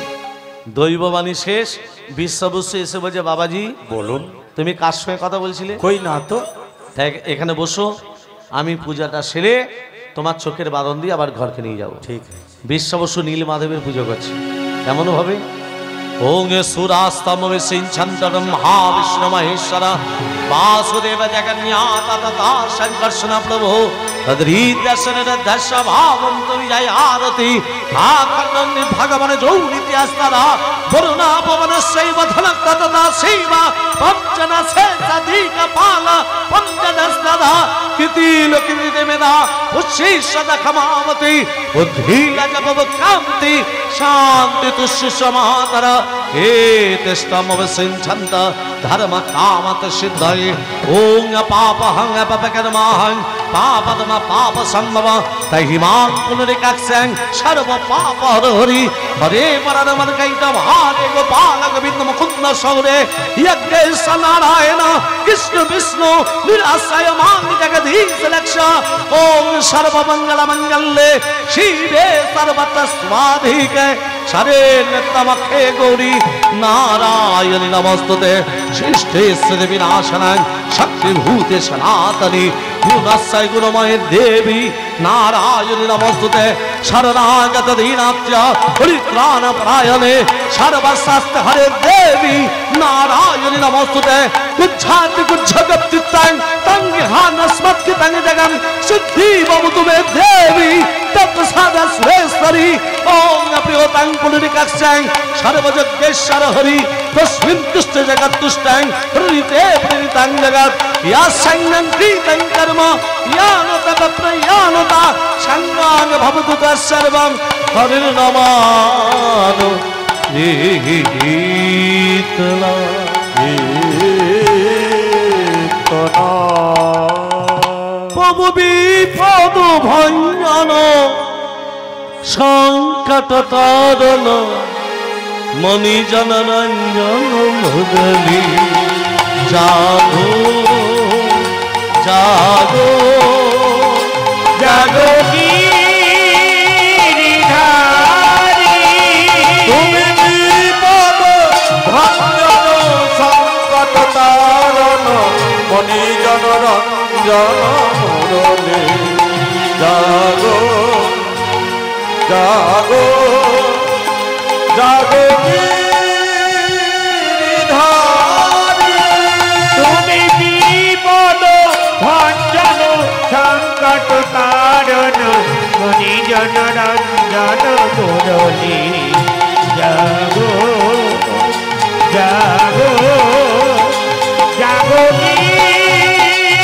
দৈববাণী শেষ। বিশ্ববস্য এসে বলছে, বাবাজি বলুন। তুমি কার সঙ্গে কথা বলছিলে? কই না তো। তাই এখানে বসো, আমি পূজাটা সেরে তোমার চোখের বাঁধন দিয়ে আবার ঘরকে নিয়ে যাবো। ঠিক। বিশ্ববস্য নীলমাধবের পুজো করছে। কেমন ভাবে? ওং সুরাস্তমে সিঞ্ছন্তরম মহাবিষ্ণু মহেশ্বর বাসুদেব জগন্নাথ তথা সংকর্ষণ প্রভু তদ্হৃদর্শনরধ্য ভাবম তুমি জয় আরতি আখণ্ডন ভগবান যৌনিতি আস্তারা বরুণা পবন শৈব ধনক তথা শৈব পঞ্চন শেষাধিক পাল পঞ্চদস্তদা কৃতি লোকিতে মেধা উচ্ছিষ্যদ ক্ষমামতি বুদ্ধি লজব কান্তি শান্তি তুষ্য সমাতর हे तिष्ठमवसिञ्छन्त धर्म कामत सिद्धये ओं पापहं पापकर्माहं पापदम पाप संभव तहिमां पुनरिकाक्षं सर्व पाप हरि हरे परमन कैतव हरे गोपाल गोविंद मुकुंद सौरे यज्ञेश नारायण कृष्ण विष्णु निराश्रय मान जगदीश लक्ष ओं सर्वमंगल मंगल्ये शिवे सर्वत्र स्वाधिके शरे नित्यमखे गौरी नारायणी नमस्तुते शिष्टेश्वरी विनाशनं शक्तिभूते सनातनी गुणस्य गुणमय देवी नारायणी नमस्तुते शरणागत दीनात्य परित्राण परायणे सर्वशास्त्र हरे देवी नारायणी नमस्तुते कुच्छाति कुच्छगप्तितं तंगिहानस्मत्कितं जगं सिद्धि भवतु मे देवी तत्प्रसाद सुरेश्वरी ओं प्रियतं पुनरिकाक्षं सर्वजगेश्वर हरि तस्मिन् तुष्ट जगत्तुष्टं प्रणीते प्रणीतं जगत् या संगं कृतं कर्म यानत प्रयानता संगांग भवतु तत्सर्वं हरिर्नमानो ईतला প্রভু বিপদ ভঞ্জন সংকট তারণ মণিজন রঞ্জন মুরলী জাগো জাগো জাগো গিরিধারী তুমি বিপদ ভঞ্জন সংকট তারণ মণিজন রঞ্জন মুরলী জাগো জাগো জাগো গিরিধারী তুমি বিপদ ভঞ্জন সংকট তারণ মণিজন রঞ্জন মুরলী জাগো জাগো জাগো গিরিধারী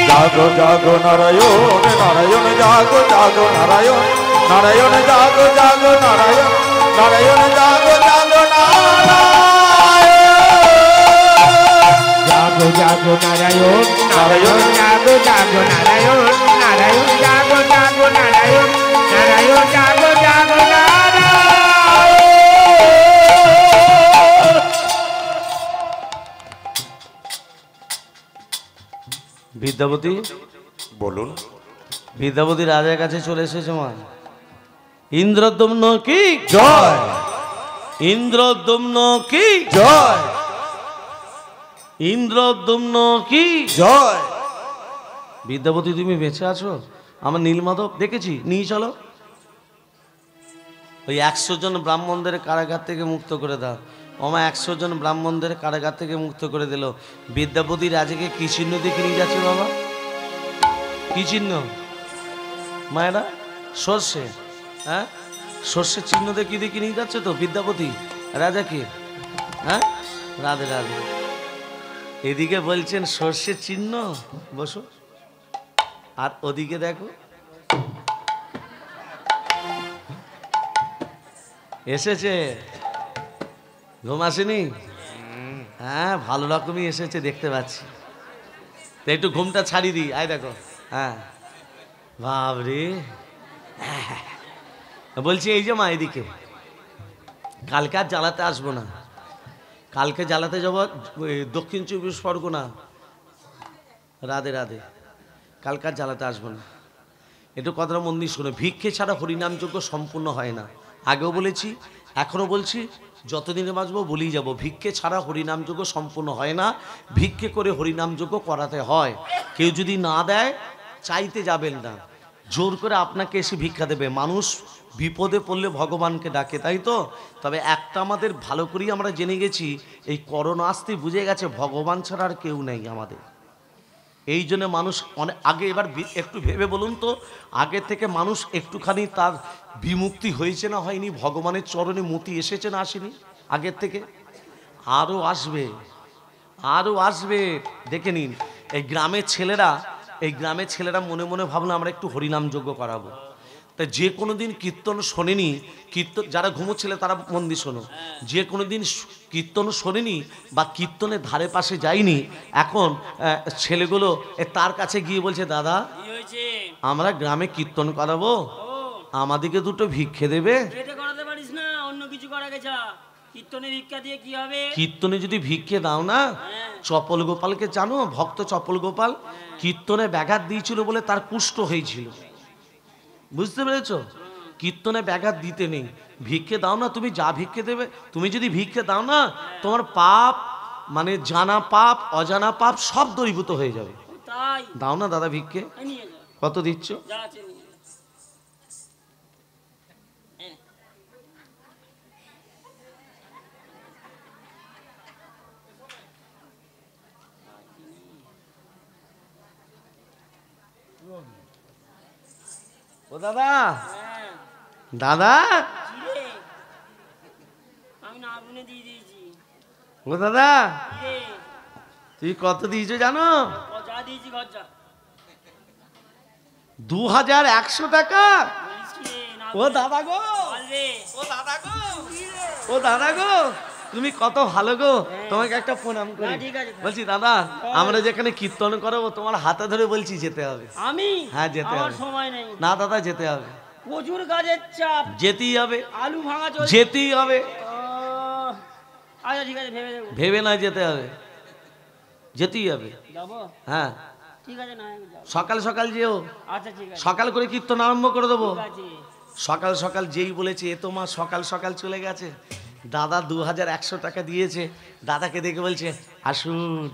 জাগো জাগো নারায়ণ নারায়ণ জাগো জাগো নারায়ণ নারায়ণ জাগো জাগো নারায়ণ নারায়ণ জাগো জাগো জাগো জাগো নারায়ণ নারায়ণ জাগো জাগো নারায়ণ নারায়ণ জাগো জাগো নারায়ণ নারায়ণ জাগো জাগো নারায়ণ। বিদ্যাপতি বলুন বিদ্যাপতি রাজার কাছে চলে এসেছে মা ইন্দ্রদম্ন কি জয় ইন্দ্রদম্ন কি জয় ইন্দ্রদম্ন কি জয় বিদ্যাপতি তুমি বেঁচে আছো আমার নীলমাধব দেখেছি নিয়ে চলো ওই 100 জন ব্রাহ্মণদের কারাগার থেকে মুক্ত করে দাও ওমা 100 জন ব্রাহ্মণদের কারাগার থেকে মুক্ত করে দিল বিদ্যাপতি রাজাকে কি চিহ্ন দেখে নিয়ে যাচ্ছে বাবা কি চিহ্ন মায়েরা সর্ষে হ্যাঁ সর্ষের চিহ্ন দেখে দেখে নিয়ে যাচ্ছে তো বিদ্যাপতি রাজাকে হ্যাঁ রাধে রাধে এদিকে বলছেন সর্ষের চিহ্ন বসো আর ওদিকে দেখো এসেছে ঘুম আসেনি হ্যাঁ ভালো রকমই এসেছে দেখতে পাচ্ছি তো একটু ঘুমটা ছাড়িয়ে দিই আয় দেখো হ্যাঁ বাবরে বলছি এই যে মা এদিকে কালকে আর জ্বালাতে আসবো না কালকে জ্বালাতে যাবো দক্ষিণ 24 পরগনা রাধে রাধে কালকে আর জ্বালাতে আসবো না একটু কথাটা মন দিয়ে শোনো ভিক্ষে ছাড়া হরিনামযজ্ঞ সম্পূর্ণ হয় না আগেও বলেছি এখনও বলছি যতদিনে বাঁচবো বলেই যাব ভিক্ষে ছাড়া হরিনামযজ্ঞ সম্পূর্ণ হয় না ভিক্ষে করে হরিনামযজ্ঞ করাতে হয় কেউ যদি না দেয় চাইতে যাবেন না জোর করে আপনাকে এসে ভিক্ষা দেবে মানুষ বিপদে পড়লে ভগবানকে ডাকে তাই তো তবে একটা আমাদের ভালো করেই আমরা জেনে গেছি এই করোনা আসতেই বুঝে গেছে ভগবান ছাড়া আর কেউ নেই আমাদের এই জন্য মানুষ অনেক আগে এবার একটু ভেবে বলুন তো আগে থেকে মানুষ একটুখানি তার বিমুক্তি হয়েছে না হয়নি ভগবানের চরণে মতি এসেছে না আসেনি আগের থেকে আরও আসবে দেখে নিন এই গ্রামের ছেলেরা মনে মনে ভাবলো আমরা একটু হরিনাম যজ্ঞ করাবো তাই যে কোনো দিন কীর্তন শোনেনি, কীর্তন যারা ঘুমোচ্ছিলে তারা মন দিয়ে শোনো, যে কোনো দিন কীর্তন শোনেনি বা কীর্তনের ধারে পাশে যায়নি, এখন ছেলেগুলো তার কাছে গিয়ে বলছে, দাদা আমরা গ্রামে কীর্তন করাবো, আমাদেরকে দুটো ভিক্ষে দেবে? কীর্তনে যদি ভিক্ষে দাও না, চপল গোপালকে জানো, ভক্ত চপল গোপাল কীর্তনে ব্যাঘাত দিয়েছিল বলে তার কুষ্ঠ হয়েছিল, বুঝতে পেরেছো? কীর্তনে ব্যাঘাত দিতে নেই, ভিক্ষে দাও না, তুমি যা ভিক্ষে দেবে, তুমি যদি ভিক্ষে দাও না তোমার পাপ মানে জানা পাপ অজানা পাপ সব দূরীভূত হয়ে যাবে। দাও না দাদা ভিক্ষে। কত দিচ্ছ? ও দাদা, দাদা ও দাদা তুই কত দিয়েছো জানো? 2100 টাকা। ও দাদা গো, ও দাদা গো, ও দাদা গো, তুমি কত ভালো গো, তোমাকে একটা প্রণাম করি। বলছি দাদা আমরা যেখানে কীর্তন করবো তোমার হাতে ধরে বলছি যেতে হবে। আমি? হ্যাঁ যেতে হবে। সময় নেই না দাদা যেতে হবে, প্রচুর কাজের চাপ, যেতেই হবে, আলু ভাঙা চলছে, যেতেই হবে। আচ্ছা ঠিক আছে, ভেবে দেবো। ভেবে না যেতে হবে, যেতেই হবে। যাবো? হ্যাঁ ঠিক আছে, না যাবো। সকাল সকাল যেও, আচ্ছা ঠিক আছে, সকাল করে কীর্তন আরম্ভ করে দেবো। ঠিক আছে। সকাল সকাল যেই বলেছে এ তো মা সকাল সকাল চলে গেছে, দাদা 2100 টাকা দিয়েছে, দাদাকে দেখে বলছে আসুন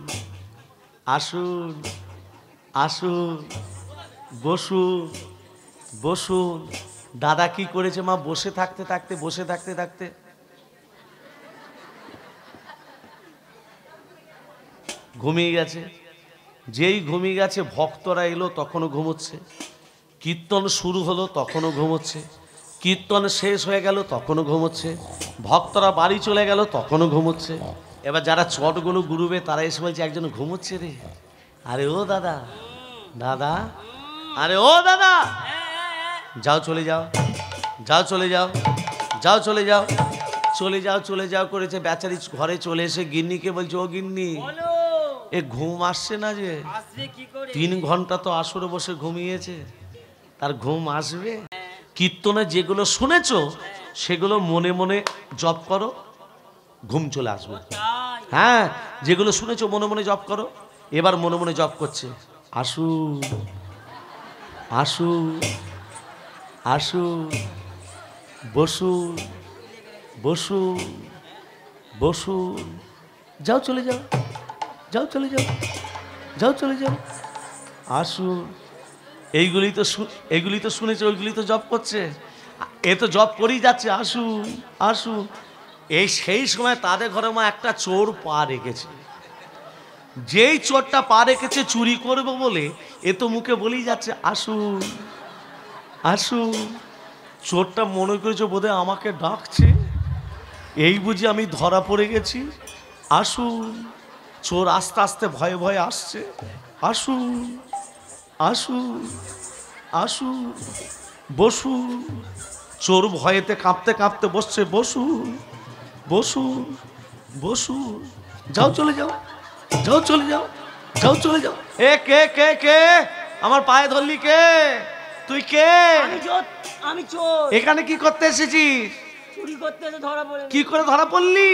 আসুন আসুন, বসুন বসুন। দাদা কি করেছে মা, বসে থাকতে থাকতে বসে থাকতে থাকতে ঘুমিয়ে গেছে। যেই ঘুমিয়ে গেছে ভক্তরা এলো তখনও ঘুমোচ্ছে, কীর্তন শুরু হলো তখনও ঘুমোচ্ছে, কীর্তন শেষ হয়ে গেল তখনও ঘুমোচ্ছে, ভক্তরা বাড়ি চলে গেল তখনও ঘুমোচ্ছে। এবার যারা চটগুলো গুরুবে তারা এসে বলছে একজন ঘুমোচ্ছে রে। আরে ও দাদা, দাদা, আরে ও দাদা, যাও চলে যাও, যাও চলে যাও, যাও চলে যাও, চলে যাও চলে যাও করেছে। বেচারি ঘরে চলে এসে গিন্নিকে বলছে, ও গিন্নি এ ঘুম আসছে না যে, 3 ঘন্টা তো আসরে বসে ঘুমিয়েছে, তার ঘুম আসবে? কীর্তনে যেগুলো শুনেছো সেগুলো মনে মনে জপ করো, ঘুম চলে আসবে। হ্যাঁ যেগুলো শুনেছো মনে মনে জপ করো। এবার মনে মনে জপ করছে, আসুন আসুন আসুন, বসুন বসুন বসুন, যাও চলে যাও, যাও চলে যাও, যাও চলে যাও, আসুন। এইগুলি তো শুনেছে, ওইগুলি তো জপ করছে, এ তো জপ করেই যাচ্ছে আসুন আসুন। এই সেই সময় তাদের ঘরে মা একটা চোর পা রেখেছে। যেই চোরটা পা রেখেছে চুরি করবে বলে এ তো মুখে বলেই যাচ্ছে আসুন আসুন। চোরটা মনে করেছে বোধহয় আমাকে ডাকছে, এই বুঝি আমি ধরা পড়ে গেছি, আসুন। চোর আস্তে আস্তে ভয়ে ভয়ে আসছে, আসুন আসুন আসুন, বসুন। চোর ভয়েতে কাঁপতে কাঁপতে বসছে, বসুন বসুন বসুন, যাও চলে যাও, যাও চলে যাও, যাও চলে যাও। এ কে কে কে আমার পায়ে ধরলি কে? তুই কে? আমি চোর। এখানে কি করতে এসেছিস? চুরি করতে এসে ধরা পড়ে। কি করে ধরা পড়লি?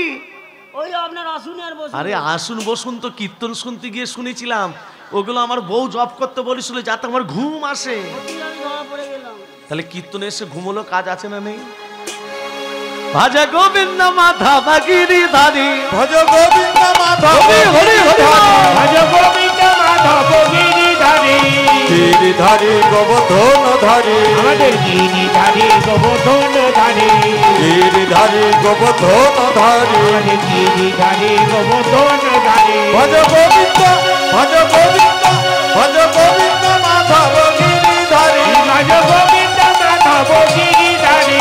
ওই আপনার আসুন আর বসুন। আরে আসুন বসুন তো কীর্তন শুনতে গিয়ে শুনেছিলাম, ওগুলো আমার বউ জব করতে বলেছিল যাতে আমার ঘুম আসে। আমি ধরা পড়ে গেলাম। তাহলে কীর্তনে এসে ঘুমলো, কাজ আছে না নেই? ভজ গোবিন্দ মাধব গিরিধারী, ভজ গোবিন্দ মাধব হরি হরি ভজ গোবিন্দ মাধব গিরিধারী, গিরিধারী গোবর্ধন ধারী, আমাদের গিরিধারী গোবর্ধন ধারী, গিরিধারী গোবর্ধন ধারী, আমাদের গিরিধারী গোবর্ধন ধারী। ভজ গোবিন্দ ভজ গোবিন্দ ভজ গোবিন্দ মাধব গিরিধারী, ভজ গোবিন্দ মাধব গিরিধারী,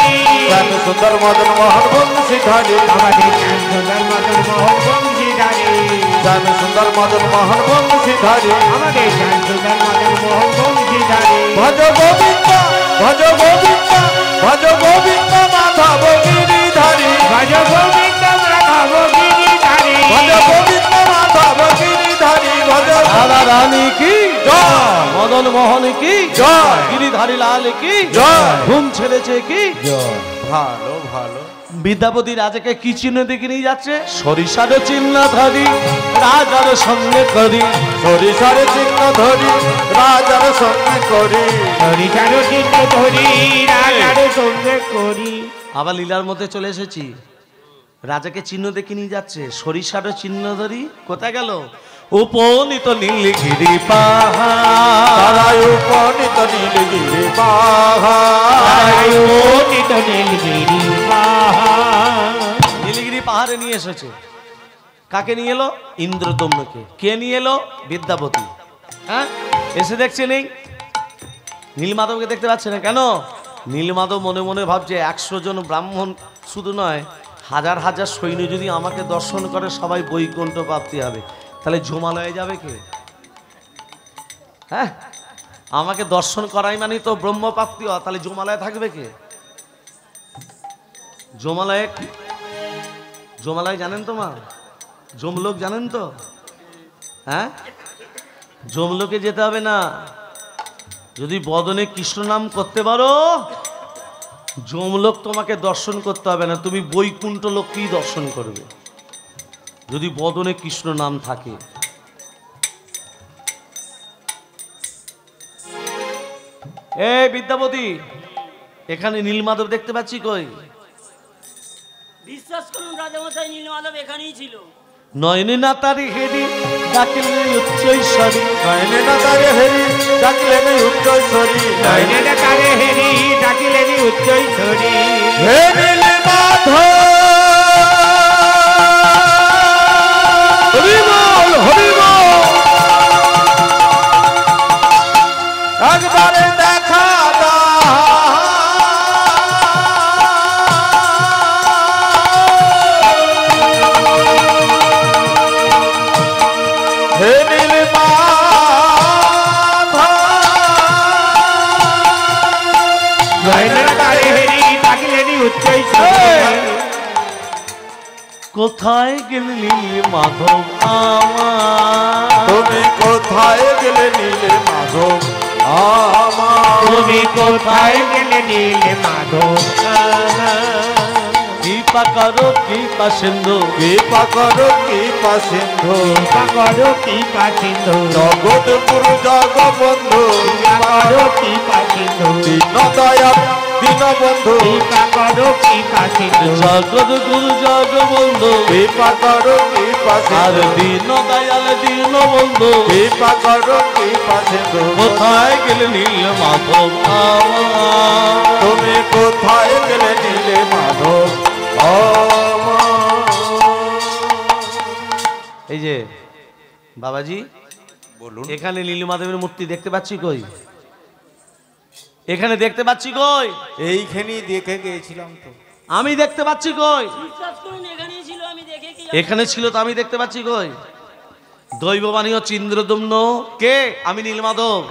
শ্যাম সুন্দর মদন মোহন বংশীধারী, আমাদের শ্যাম সুন্দর মদন মোহন বংশীধারী, শ্যাম সুন্দর মদন মোহন বংশীধারী, আমাদের শ্যাম সুন্দর মদন মোহন বংশীধারী। ভজ গোবিন্দ ভজ গোবিন্দ রানী কি জয়। মদন মোহন কি জয়। গিরিধারী লাল কি জয়। ঘুম ছেড়েছে কি ভালো ভালো। বিদ্যাপতি রাজাকে কি চিহ্ন দেখে নিয়ে যাচ্ছে? সরিষার চিহ্ন ধরি রাজার সঙ্গে করি, সরিষার চিহ্ন ধরি রাজার সঙ্গে করি। সরিষার চিহ্ন ধরি রাজার সঙ্গে করি। আবার লীলার মধ্যে চলে এসেছি। রাজাকে চিহ্ন দেখে নিয়ে যাচ্ছে, সরিষার চিহ্ন ধরি। কোথায় গেল? উপনীত নীলগিরি পাহাড়, তারাই উপনীত নীলগিরি পাহাড়। উপনীত নীলগিরি পাহাড়। নীলগিরি পাহাড়ে নিয়ে এসেছে। কাকে নিয়ে এলো? ইন্দ্রদম্নকে। কে নিয়ে এলো? বিদ্যাপতি। হ্যাঁ, এসে দেখছে নেই, নীলমাধবকে দেখতে পাচ্ছে না। কেন? নীলমাধব মনে মনে ভাবছে 100 জন ব্রাহ্মণ শুধু নয়, হাজার হাজার সৈন্য যদি আমাকে দর্শন করে সবাই বৈকুণ্ঠ প্রাপ্তি হবে, তাহলে জমালয়ে যাবে কে? হ্যাঁ, আমাকে দর্শন করাই মানে তো ব্রহ্মপ্রাপ্তি হয়, তাহলে জমালয়ে থাকবে কে? জমালয়ে, জমালয় জানেন তো মা? জমলোক জানেন তো? হ্যাঁ, জমলোকে যেতে হবে না। যদি বদনে কৃষ্ণ নাম করতে পারো, যমলোক তোমাকে দর্শন করতে হবে না, তুমি বৈকুণ্ঠ লোককেই দর্শন করবে যদি বদনে কৃষ্ণ নাম থাকে। এই বিদ্যাপতি, এখানে নীলমাধব দেখতে পাচ্ছি কই? বিশ্বাস করুন রাজামশাই, নীলমাধব এখানেই ছিল। নয়নে না তারি হেরি ডাকিলে উচ্চৈশ্বরী, নয়নে না তারে হেরি ডাকিলেন উচ্চৈশ্বরী। নয়নে না তারে হেরি ডাকিলেন উচ্চৈশ্বরী। হে নীলমাধব, হরি বল হরি বল। একবারে দেখা দাও। হে নীলমাধব, নয়নে না তারে হেরি ডাকিলেন উচ্চৈশ্বরী। কোথায় গেলি মাধব আমার, তুমি কোথায় গেলে নীলমাধব আমার? তুমি কোথায় গেলে নীলমাধব? কৃপা করো কৃপা সিন্ধু, কৃপা করো কৃপা সিন্ধু। কৃপা করো কৃপা সিন্ধু। জগৎগুরু জগবন্ধু, কৃপা করো কৃপা সিন্ধু। দীন দয়াল দীনবন্ধু, কৃপা করো কৃপা সিন্ধু। জগৎ গুরু জগবন্ধু, কৃপা করো কৃপা আর সিন্ধু। দীন দয়াল দীন বন্ধু। কৃপা করো কৃপা সিন্ধু। কোথায় গেলে নীল মাধব আমার, তুমি কোথায় গেলে নীলমাধব আমার? এই যে বাবাজি, বলুন। এখানে নীলমাধবের মূর্তি দেখতে পাচ্ছি কই? এখানে দেখতে পাচ্ছি কই? এইখানেই দেখে গিয়েছিলাম তো। আমি দেখতে পাচ্ছি কই? বিশ্বাস করুন এখানেই ছিল, আমি দেখে কি এখানে ছিল তো আমি দেখতে পাচ্ছি কই? দৈববাণী হচ্ছে ইন্দ্রদম্ন। কে? আমি নীলমাধব।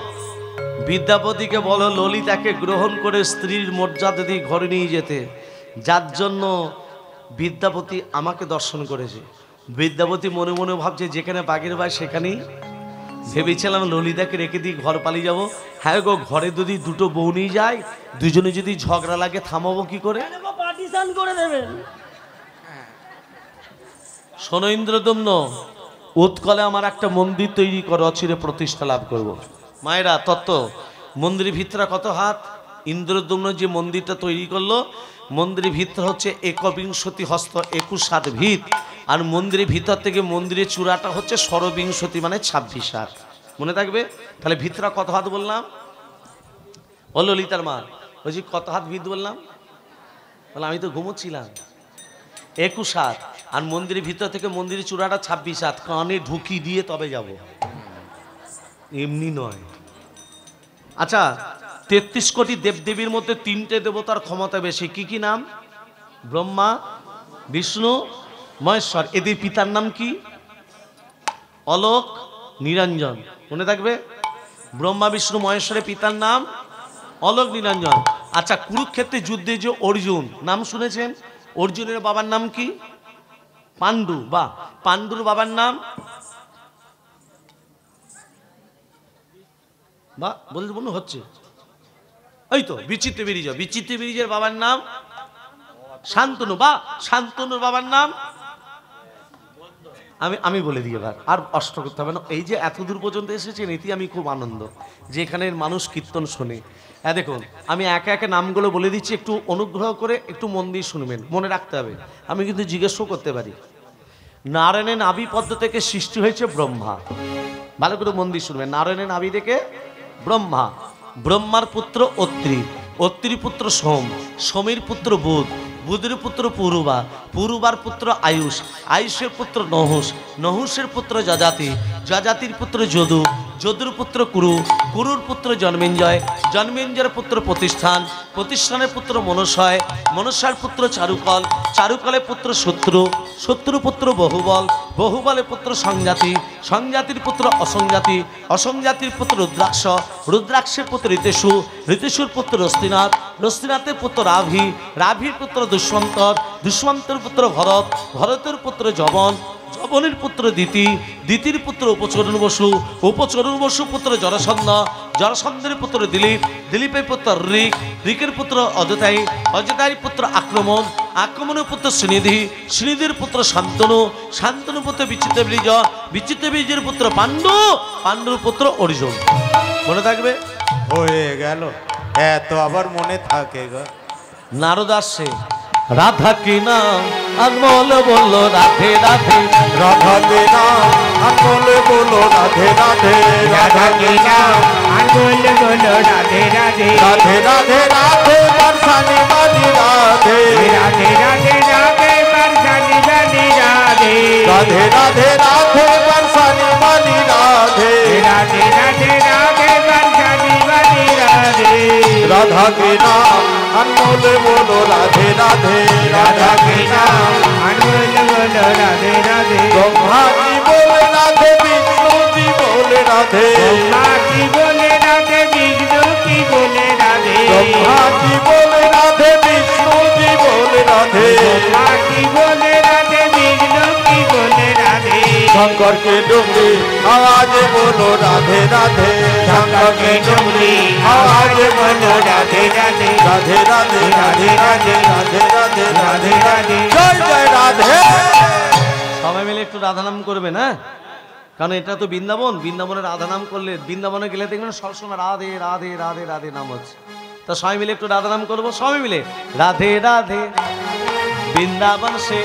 বিদ্যাপতিকে বলো ললিতাকে গ্রহণ করে স্ত্রীর মর্যাদা দিয়ে ঘরে নিয়ে যেতে, যার জন্য বিদ্যাপতি আমাকে দর্শন করেছে। বিদ্যাপতি মনে মনে ভাবছে যেখানে বাঘের ভাই সেখানেই। ভেবেছিলাম ললিতাকে রেখে দিয়ে ঘর পালিয়ে যাব। হ্যাঁ গো, ঘরে যদি দুটো বউ নিয়ে যায়, দুজনে যদি ঝগড়া লাগে থামাবো কি করে? পার্টিশন করে দেবেন। শোনো ইন্দ্রদম্ন, উৎকলে আমার একটা মন্দির তৈরি করে অচিরে প্রতিষ্ঠা লাভ করব। মায়েরা তত্ত্ব, মন্দিরের ভিতরে কত হাত? ইন্দ্রদম্ন যে মন্দিরটা তৈরি করলো, মন্দিরের ভিতর হচ্ছে 21 হস্ত 21 হাত ভিত, আর মন্দিরের ভিতর থেকে মন্দিরের চূড়াটা হচ্ছে 26 মানে 26 হাত। মনে থাকবে? তাহলে ভিতরা কত হাত বললাম? ও ললিতার মা, বলছি কত হাত ভিত বললাম? বলে আমি তো ঘুমোচ্ছিলাম। 21 হাত, আর মন্দিরের ভিতর থেকে মন্দিরের চূড়াটা 26 হাত। কানে ঢুকি দিয়ে তবে যাব, এমনি নয়। আচ্ছা, 33 কোটি দেবদেবীর মধ্যে 3টে দেবতার ক্ষমতা বেশি। কি কি নাম? ব্রহ্মা, বিষ্ণু, মহেশ্বর। এদের পিতার নাম কি? অলোক, নিরঞ্জন। মনে থাকবে? ব্রহ্মা, বিষ্ণু, মহেশ্বরের পিতার নাম অলোক, নিরঞ্জন। আচ্ছা, কুরুক্ষেত্রে যুদ্ধে যে অর্জুন, নাম শুনেছেন? অর্জুনের বাবার নাম কি? পাণ্ডু। বা পাণ্ডুর বাবার নাম বা বলতে বলুন হচ্ছে, এই তো বিচিত্র ব্রিজ। বিচিত্র ব্রিজের বাবার নাম শান্তনু, বা শান্তনুর বাবার নাম আমি বলে দিই এবার, আর কষ্ট করতে হবে না। এই যে এত দূর পর্যন্ত এসেছেন, এতে আমি খুব আনন্দ যে এখানের মানুষ কীর্তন শোনে। হ্যাঁ দেখুন, আমি একে একে নামগুলো বলে দিচ্ছি, একটু অনুগ্রহ করে একটু মন দিয়ে শুনবেন, মনে রাখতে হবে। আমি কিন্তু জিজ্ঞেসও করতে পারি। নারায়ণের নাভি পদ্ম থেকে সৃষ্টি হয়েছে ব্রহ্মা, ভালো করে মন দিয়ে শুনবেন। নারায়ণের নাভি থেকে ব্রহ্মা, ব্রহ্মার পুত্র অত্রি, অত্রির পুত্র সোম, সোমের পুত্র বুধ, বুধের পুত্র পুরুবা, পুরুবার পুত্র আয়ুষ, আয়ুষের পুত্র নহুষ, নহুষের পুত্র যজাতি, যজাতির পুত্র যদু, যদুর পুত্র কুরু, কুরুর পুত্র জন্মেঞ্জয়, জন্মেঞ্জয়ের পুত্র প্রতিষ্ঠান, প্রতিষ্ঠানের পুত্র মনসয়, মনসার পুত্র চারুকল, চারুকলের পুত্র শত্রু, শত্রু পুত্র বহুবল, বহুবলের পুত্র সংজাতি, সংজাতির পুত্র অসংজাতি, অসংজাতির পুত্র রুদ্রাক্ষ, রুদ্রাক্ষের পুত্র ঋতেশু, ঋতেশুর পুত্র রস্তিনাথ, রস্তিনাথের পুত্র রাভি, রাভির পুত্র দুষ্মন্তর, দুষ্মন্তের পুত্র ভরত, ভরতের পুত্র যবন, যবনের পুত্র দিতি, দিতির পুত্র উপচরণ বসু, উপচরণ বসু পুত্র জরাসন্ধ, জরাসন্ধের পুত্র দিলীপ, দিলীপের পুত্র ঋক, ঋকের পুত্র অযোধ্যায়ী, অযোধ্যায়ীর পুত্র আক্রমণ, আক্রমণের পুত্র শ্রীনিধি, শ্রীনিধির পুত্র শান্তনু, শান্তনু পুত্র বিচিত্র বীজ, বিচিত্র বীজের পুত্র পাণ্ডু, পাণ্ডুর পুত্র অর্জুন। মনে থাকবে? হয়ে গেল, এত আবার মনে থাকে গো। নারদ আসছে, রাধা কি নাম আনমোল বললো রাধে রাধে, রাধা কে নাম আনমোল বলো রাধে রাধে, রাধা কে নাম আনমোল বলো রাধে রাধে, রাধে রাধে রাধে বর্ষানি বালি রাধে, রাধে রাধে রাধে বর্ষানি বালি রাধে, রাধে রাধে রাধে বর্ষানি বালি রাধে, রাধে রাধে রাধে বর্ষানি বালি রাধে, রাধা কে নাম আনমোল বলো রাধে রাধে, রাধা কে নাম আনমোল বলো রাধে রাধে, ব্রহ্মাজি বলে রাধে বিষ্ণুজি বলে রাধে, মা কি বলে রাধে বিষ্ণু কি বলে রাধে, ব্রহ্মাজি বলে রাধে বিষ্ণুজি বলে রাধে, মা কি বলে রাধে বিষ্ণু কি বলে রাধে, শঙ্কর কে ডুমরি আওয়াজে বলো রাধে রাধে, শঙ্কর কে ডুমরি আওয়াজে বলো রাধে রাধে, রাধে রাধে রাধে রাধে রাধে রাধে রাধে রাধে, জয় জয় রাধে। সবাই মিলে একটু রাধা নাম করবে না, কারণ এটা তো বৃন্দাবন, বৃন্দাবনে রাধা নাম করলে, বৃন্দাবনে গেলে দেখবেন সবসময় রাধে রাধে রাধে রাধে নাম হচ্ছে। তা সবাই মিলে একটু রাধা নাম করবো, সবাই মিলে রাধে রাধে, বৃন্দাবন সে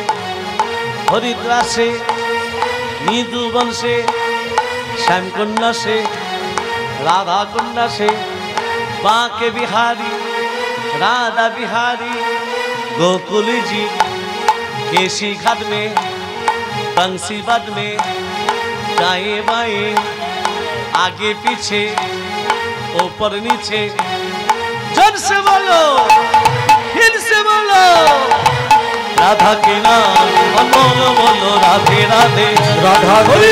হরিদ্বার সে নিধুবন সে শ্যামকুন্ডা সে রাধা कुंडा से बांके बिहारी राधा बिहारी गोकुल जी केशी घाट में बंसीवाद में दाएं बाएं आगे पीछे ऊपर नीचे जन से बोलो हिंद से बोलो राधा के नाम अनमोल बोलो राधे राधे राधा बोली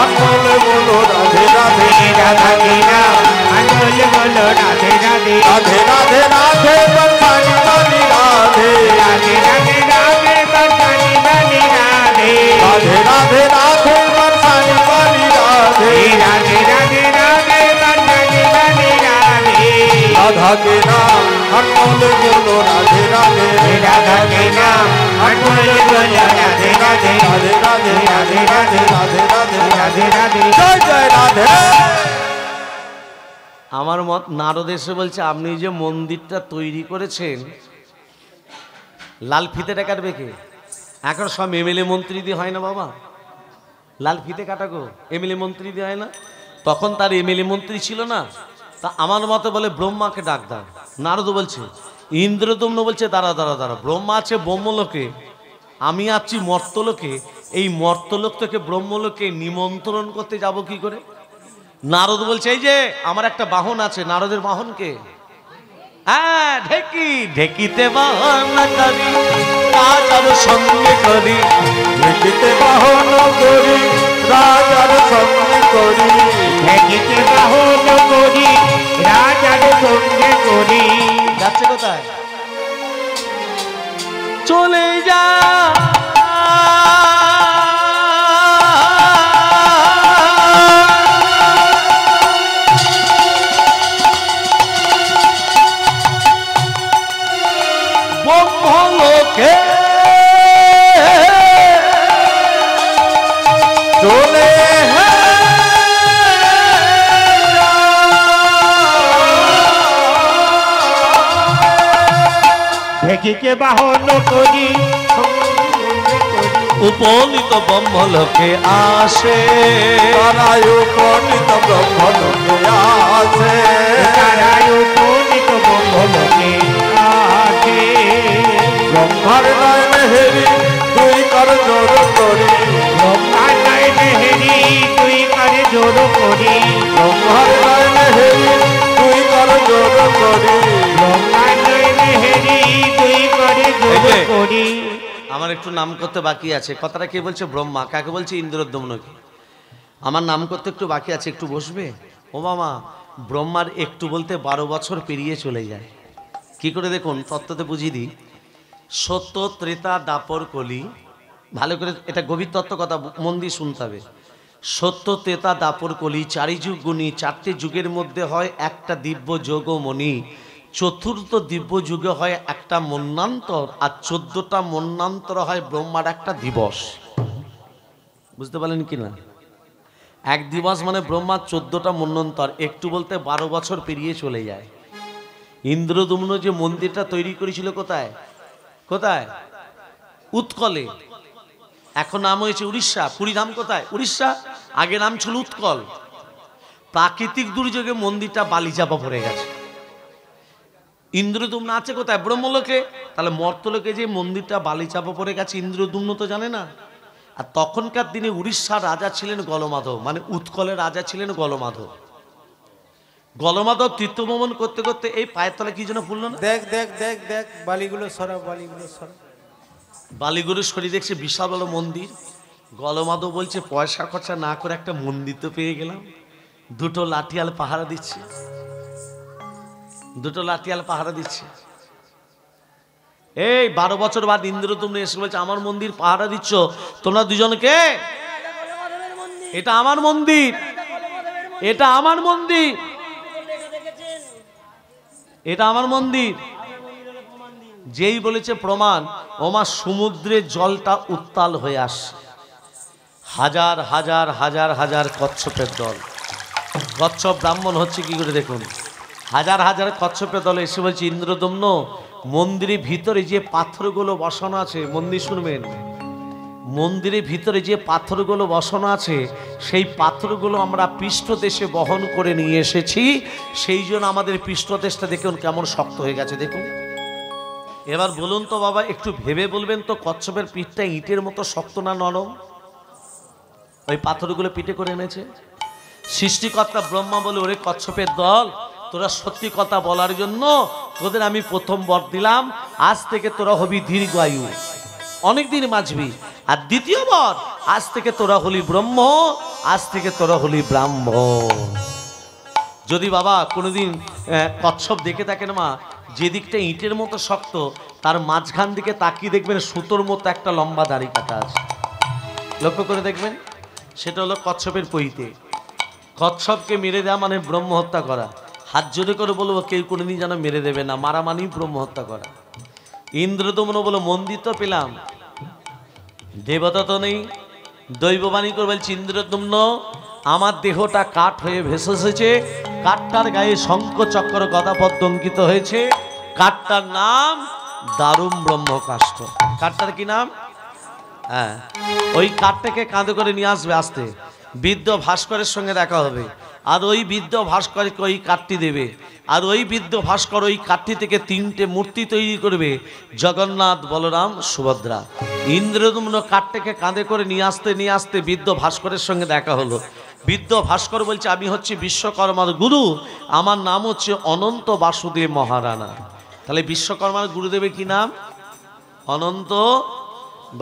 अनमोल बोलो राधे राधे, राधा के नाम अनमोल बोलो राधे राधे, राधे राधे राधे बरसानी वाली राधे, राधे राधे राधे बरसानी वाली राधे, राधे राधे राधे बरसानी वाली राधे, राधे राधे राधे बरसानी वाली राधे, राधा के नाम अनमोल बोलो राधे राधे, राधा के नाम अनमोल बोलो राधे राधे, राधे राधे राधे राधे राधे राधे राधे राधे, जय जय राधे। আমার মত নারদ এসে বলছে আপনি যে মন্দিরটা তৈরি করেছেন লাল ফিতেটা কাটবে কে? এখন সব এমএলএ মন্ত্রী দিয়ে হয় না বাবা, লাল ফিতে কাটা গো এমএলএ মন্ত্রী দিয়ে হয় না, তখন তার এমএলএ মন্ত্রী ছিল না। তা আমার মতে বলে ব্রহ্মাকে ডাক দাও। নারদ বলছে, ইন্দ্রদম্ন বলছে দাঁড়া দাঁড়া দাঁড়া, ব্রহ্মা আছে ব্রহ্মলোকে, আমি আছি মর্তলোকে, এই মর্তলোক থেকে ব্রহ্মলোকে নিমন্ত্রণ করতে যাব কি করে? নারদ বলছে এই যে আমার একটা বাহন আছে। নারদের বাহনকে হ্যাঁ ঢেকি, ঢেকিতে বাহন করি রাজার সঙ্গে করি, ঢেকিতে বাহন করি রাজার সঙ্গে করি, ঢেকিতে বাহন করি রাজার সঙ্গে করি, যাচ্ছে কোথায়? চলে যা লোকে চলে ঢেকিকে বাহন করি উপনীত ব্রহ্ম লোকে আসে তারাই উপনীত ব্রহ্মলোকে আসে তারাই উপনীত ব্রহ্মলোকে আসে। ব্রহ্মার নয়ন হেরি তুই কর জোর করি ব্রহ্মার নয়ন হেরি তুই করে জোর করি ব্রহ্মার নয়ন হেরি তুই কর জোর করি ব্রহ্মার নয়ন হেরি তুই করে জোর এই যে। করি। আমার একটু নাম করতে বাকি আছে। কথাটা কে বলছে? ব্রহ্মা। কাকে বলছে? ইন্দ্রদ্যম্নকে। আমার নাম করতে একটু বাকি আছে, একটু বসবে? ও মামা, ব্রহ্মার একটু বলতে 12 বছর পেরিয়ে চলে যায়। কি করে দেখুন, তত্ত্বতে বুঝিয়ে দিই। সত্য, ত্রেতা, দাপর, কলি। ভালো করে এটা গভীর তত্ত্ব, কথা মন দিয়ে শুনতে হবে। সত্য, ত্রেতা, দাপর, কলি, 4 যুগ গুণী। 4টে যুগের মধ্যে হয় একটা দিব্য যোগ মণি। চতুর্থ দিব্য যুগে হয় একটা মন্বন্তর, আর 14টা মন্বন্তর হয় ব্রহ্মার একটা দিবস। বুঝতে পারলেন কি না? এক দিবস মানে ব্রহ্মার 14টা মন্বন্তর। একটু বলতে 12 বছর পেরিয়ে চলে যায়। ইন্দ্রদম্ন যে মন্দিরটা তৈরি করেছিল কোথায়? কোথায়? উৎকলে। এখন নাম হয়েছে উড়িষ্যা। পুরী নাম কোথায়? উড়িষ্যা। আগে নাম ছিল উৎকল। প্রাকৃতিক দুর্যোগে মন্দিরটা বালি চাপা পড়ে গেছে। ইন্দ্রদুম্ন আছে কোথায়? ব্রহ্মলোকে। তাহলে মর্তলোকে যে মন্দিরটা বালি চাপা পড়ে গেছে, ইন্দ্রদুম্ন তো জানে না। আর তখনকার দিনে উড়িষ্যার রাজা ছিলেন গলমাধব, মানে উৎকলের রাজা ছিলেন গলমাধব। গলমাধব তীর্থভ্রমণ করতে করতে এই পায়ের তলা কি যেন পড়ল না? দেখ দেখ দেখ দেখ বালিগুলো সরা, বালিগুলো সরা। বালিগুরু শরীর দেখছে বিশাল বড় মন্দির। গলমাধব বলছে পয়সা খরচা না করে একটা মন্দির তো পেয়ে গেলাম। 2টো লাঠিয়াল পাহারা দিচ্ছে, 2টো লাঠিয়াল পাহারা দিচ্ছে। এই 12 বছর বাদ ইন্দ্রদম্ন এসে বলছে আমার মন্দির পাহারা দিচ্ছ তোমরা দুজনকে? এটা বলমাধবের মন্দির, এটা আমার মন্দির, এটা বলমাধবের মন্দির। এটা আমার মন্দির, লেখা দেখেছেন? এটা আমার মন্দির। যেই বলেছে প্রমাণ, ওমা সমুদ্রের জলটা উত্তাল হয়ে আসছে। হাজার হাজার হাজার হাজার কচ্ছপের দল। কচ্ছপ ব্রাহ্মণ হচ্ছে কি করে দেখুন। হাজার হাজার কচ্ছপের দল এসে বলছে ইন্দ্রদম্ন মন্দিরের ভিতরে যে পাথরগুলো বসানো আছে, মন্দির শুনবেন, মন্দিরের ভিতরে যে পাথরগুলো বসানো আছে সেই পাথরগুলো আমরা পৃষ্ঠদেশে বহন করে নিয়ে এসেছি। সেই জন্য আমাদের পৃষ্ঠদেশটা দেখুন কেমন শক্ত হয়ে গেছে দেখুন। এবার বলুন তো বাবা, একটু ভেবে বলবেন তো, কচ্ছপের পিঠটা ইটের মতো শক্ত না নরম? ওই পাথরগুলো পিঠে করে এনেছে। সৃষ্টিকর্তা ব্রহ্মা বলে ওরে কচ্ছপের দল, তোরা সত্যি কথা বলার জন্য তোদের আমি প্রথম বর দিলাম, আজ থেকে তোরা হবি দীর্ঘায়ু, অনেকদিন বাঁচবি। আর দ্বিতীয় বর, আজ থেকে তোরা হলি ব্রহ্ম, আজ থেকে তোরা হলি ব্রাহ্মণ। যদি বাবা কোনোদিন কচ্ছপ দেখে থাকেন মা, যে দিকটা ইটের মতো শক্ত তার মাঝখান দিকে তাকিয়ে দেখবেন সুতোর মতো একটা লম্বা দাড়ি কাটা আছে। লক্ষ্য করে দেখবেন, সেটা হলো কচ্ছপের পইতে। কচ্ছপকে মেরে দেওয়া মানে ব্রহ্ম হত্যা করা। হাত জোরে করে বলবো কেউ কোনোদিন যেন মেরে দেবে না, মারা মানেই ব্রহ্ম হত্যা করা। ইন্দ্রদম্ন বলো মন্দির তো পেলাম, দেবতা তো নেই। দৈববাণী করে বলছি ইন্দ্রদম্ন আমার দেহটা কাঠ হয়ে ভেসে এসেছে, কাঠটার গায়ে শঙ্খ চক্র গদা পদ্ম অঙ্কিত হয়েছে। কাঠটার নাম দারুম ব্রহ্মকাষ্ঠ। কাঠটার কি নাম? হ্যাঁ, ওই কাঠটাকে কাঁধে করে নিয়ে আসবে আসতে, বৃদ্ধ ভাস্করের সঙ্গে দেখা হবে। আর ওই বৃদ্ধ ভাস্করকে ওই কাঠটি দেবে। আর ওই বৃদ্ধ ভাস্কর ওই কাঠটি থেকে 3টে মূর্তি তৈরি করবে, জগন্নাথ, বলরাম, সুভদ্রা। ইন্দ্রদম্ন কাঠটাকে কাঁধে করে নিয়ে আসতে বৃদ্ধ ভাস্করের সঙ্গে দেখা হলো। বৃদ্ধ ভাস্কর বলছে আমি হচ্ছে বিশ্বকর্মার গুরু, আমার নাম হচ্ছে অনন্ত বাসুদেব মহারানা। তাহলে বিশ্বকর্মার গুরুদেবের কি নাম? অনন্ত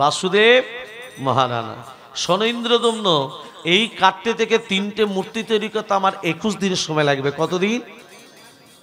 বাসুদেব মহারানা। শোনো ইন্দ্রদম্ন, এই কাঠটি থেকে 3টে মূর্তি তৈরি করতে আমার 21 দিন সময় লাগবে। কতদিন?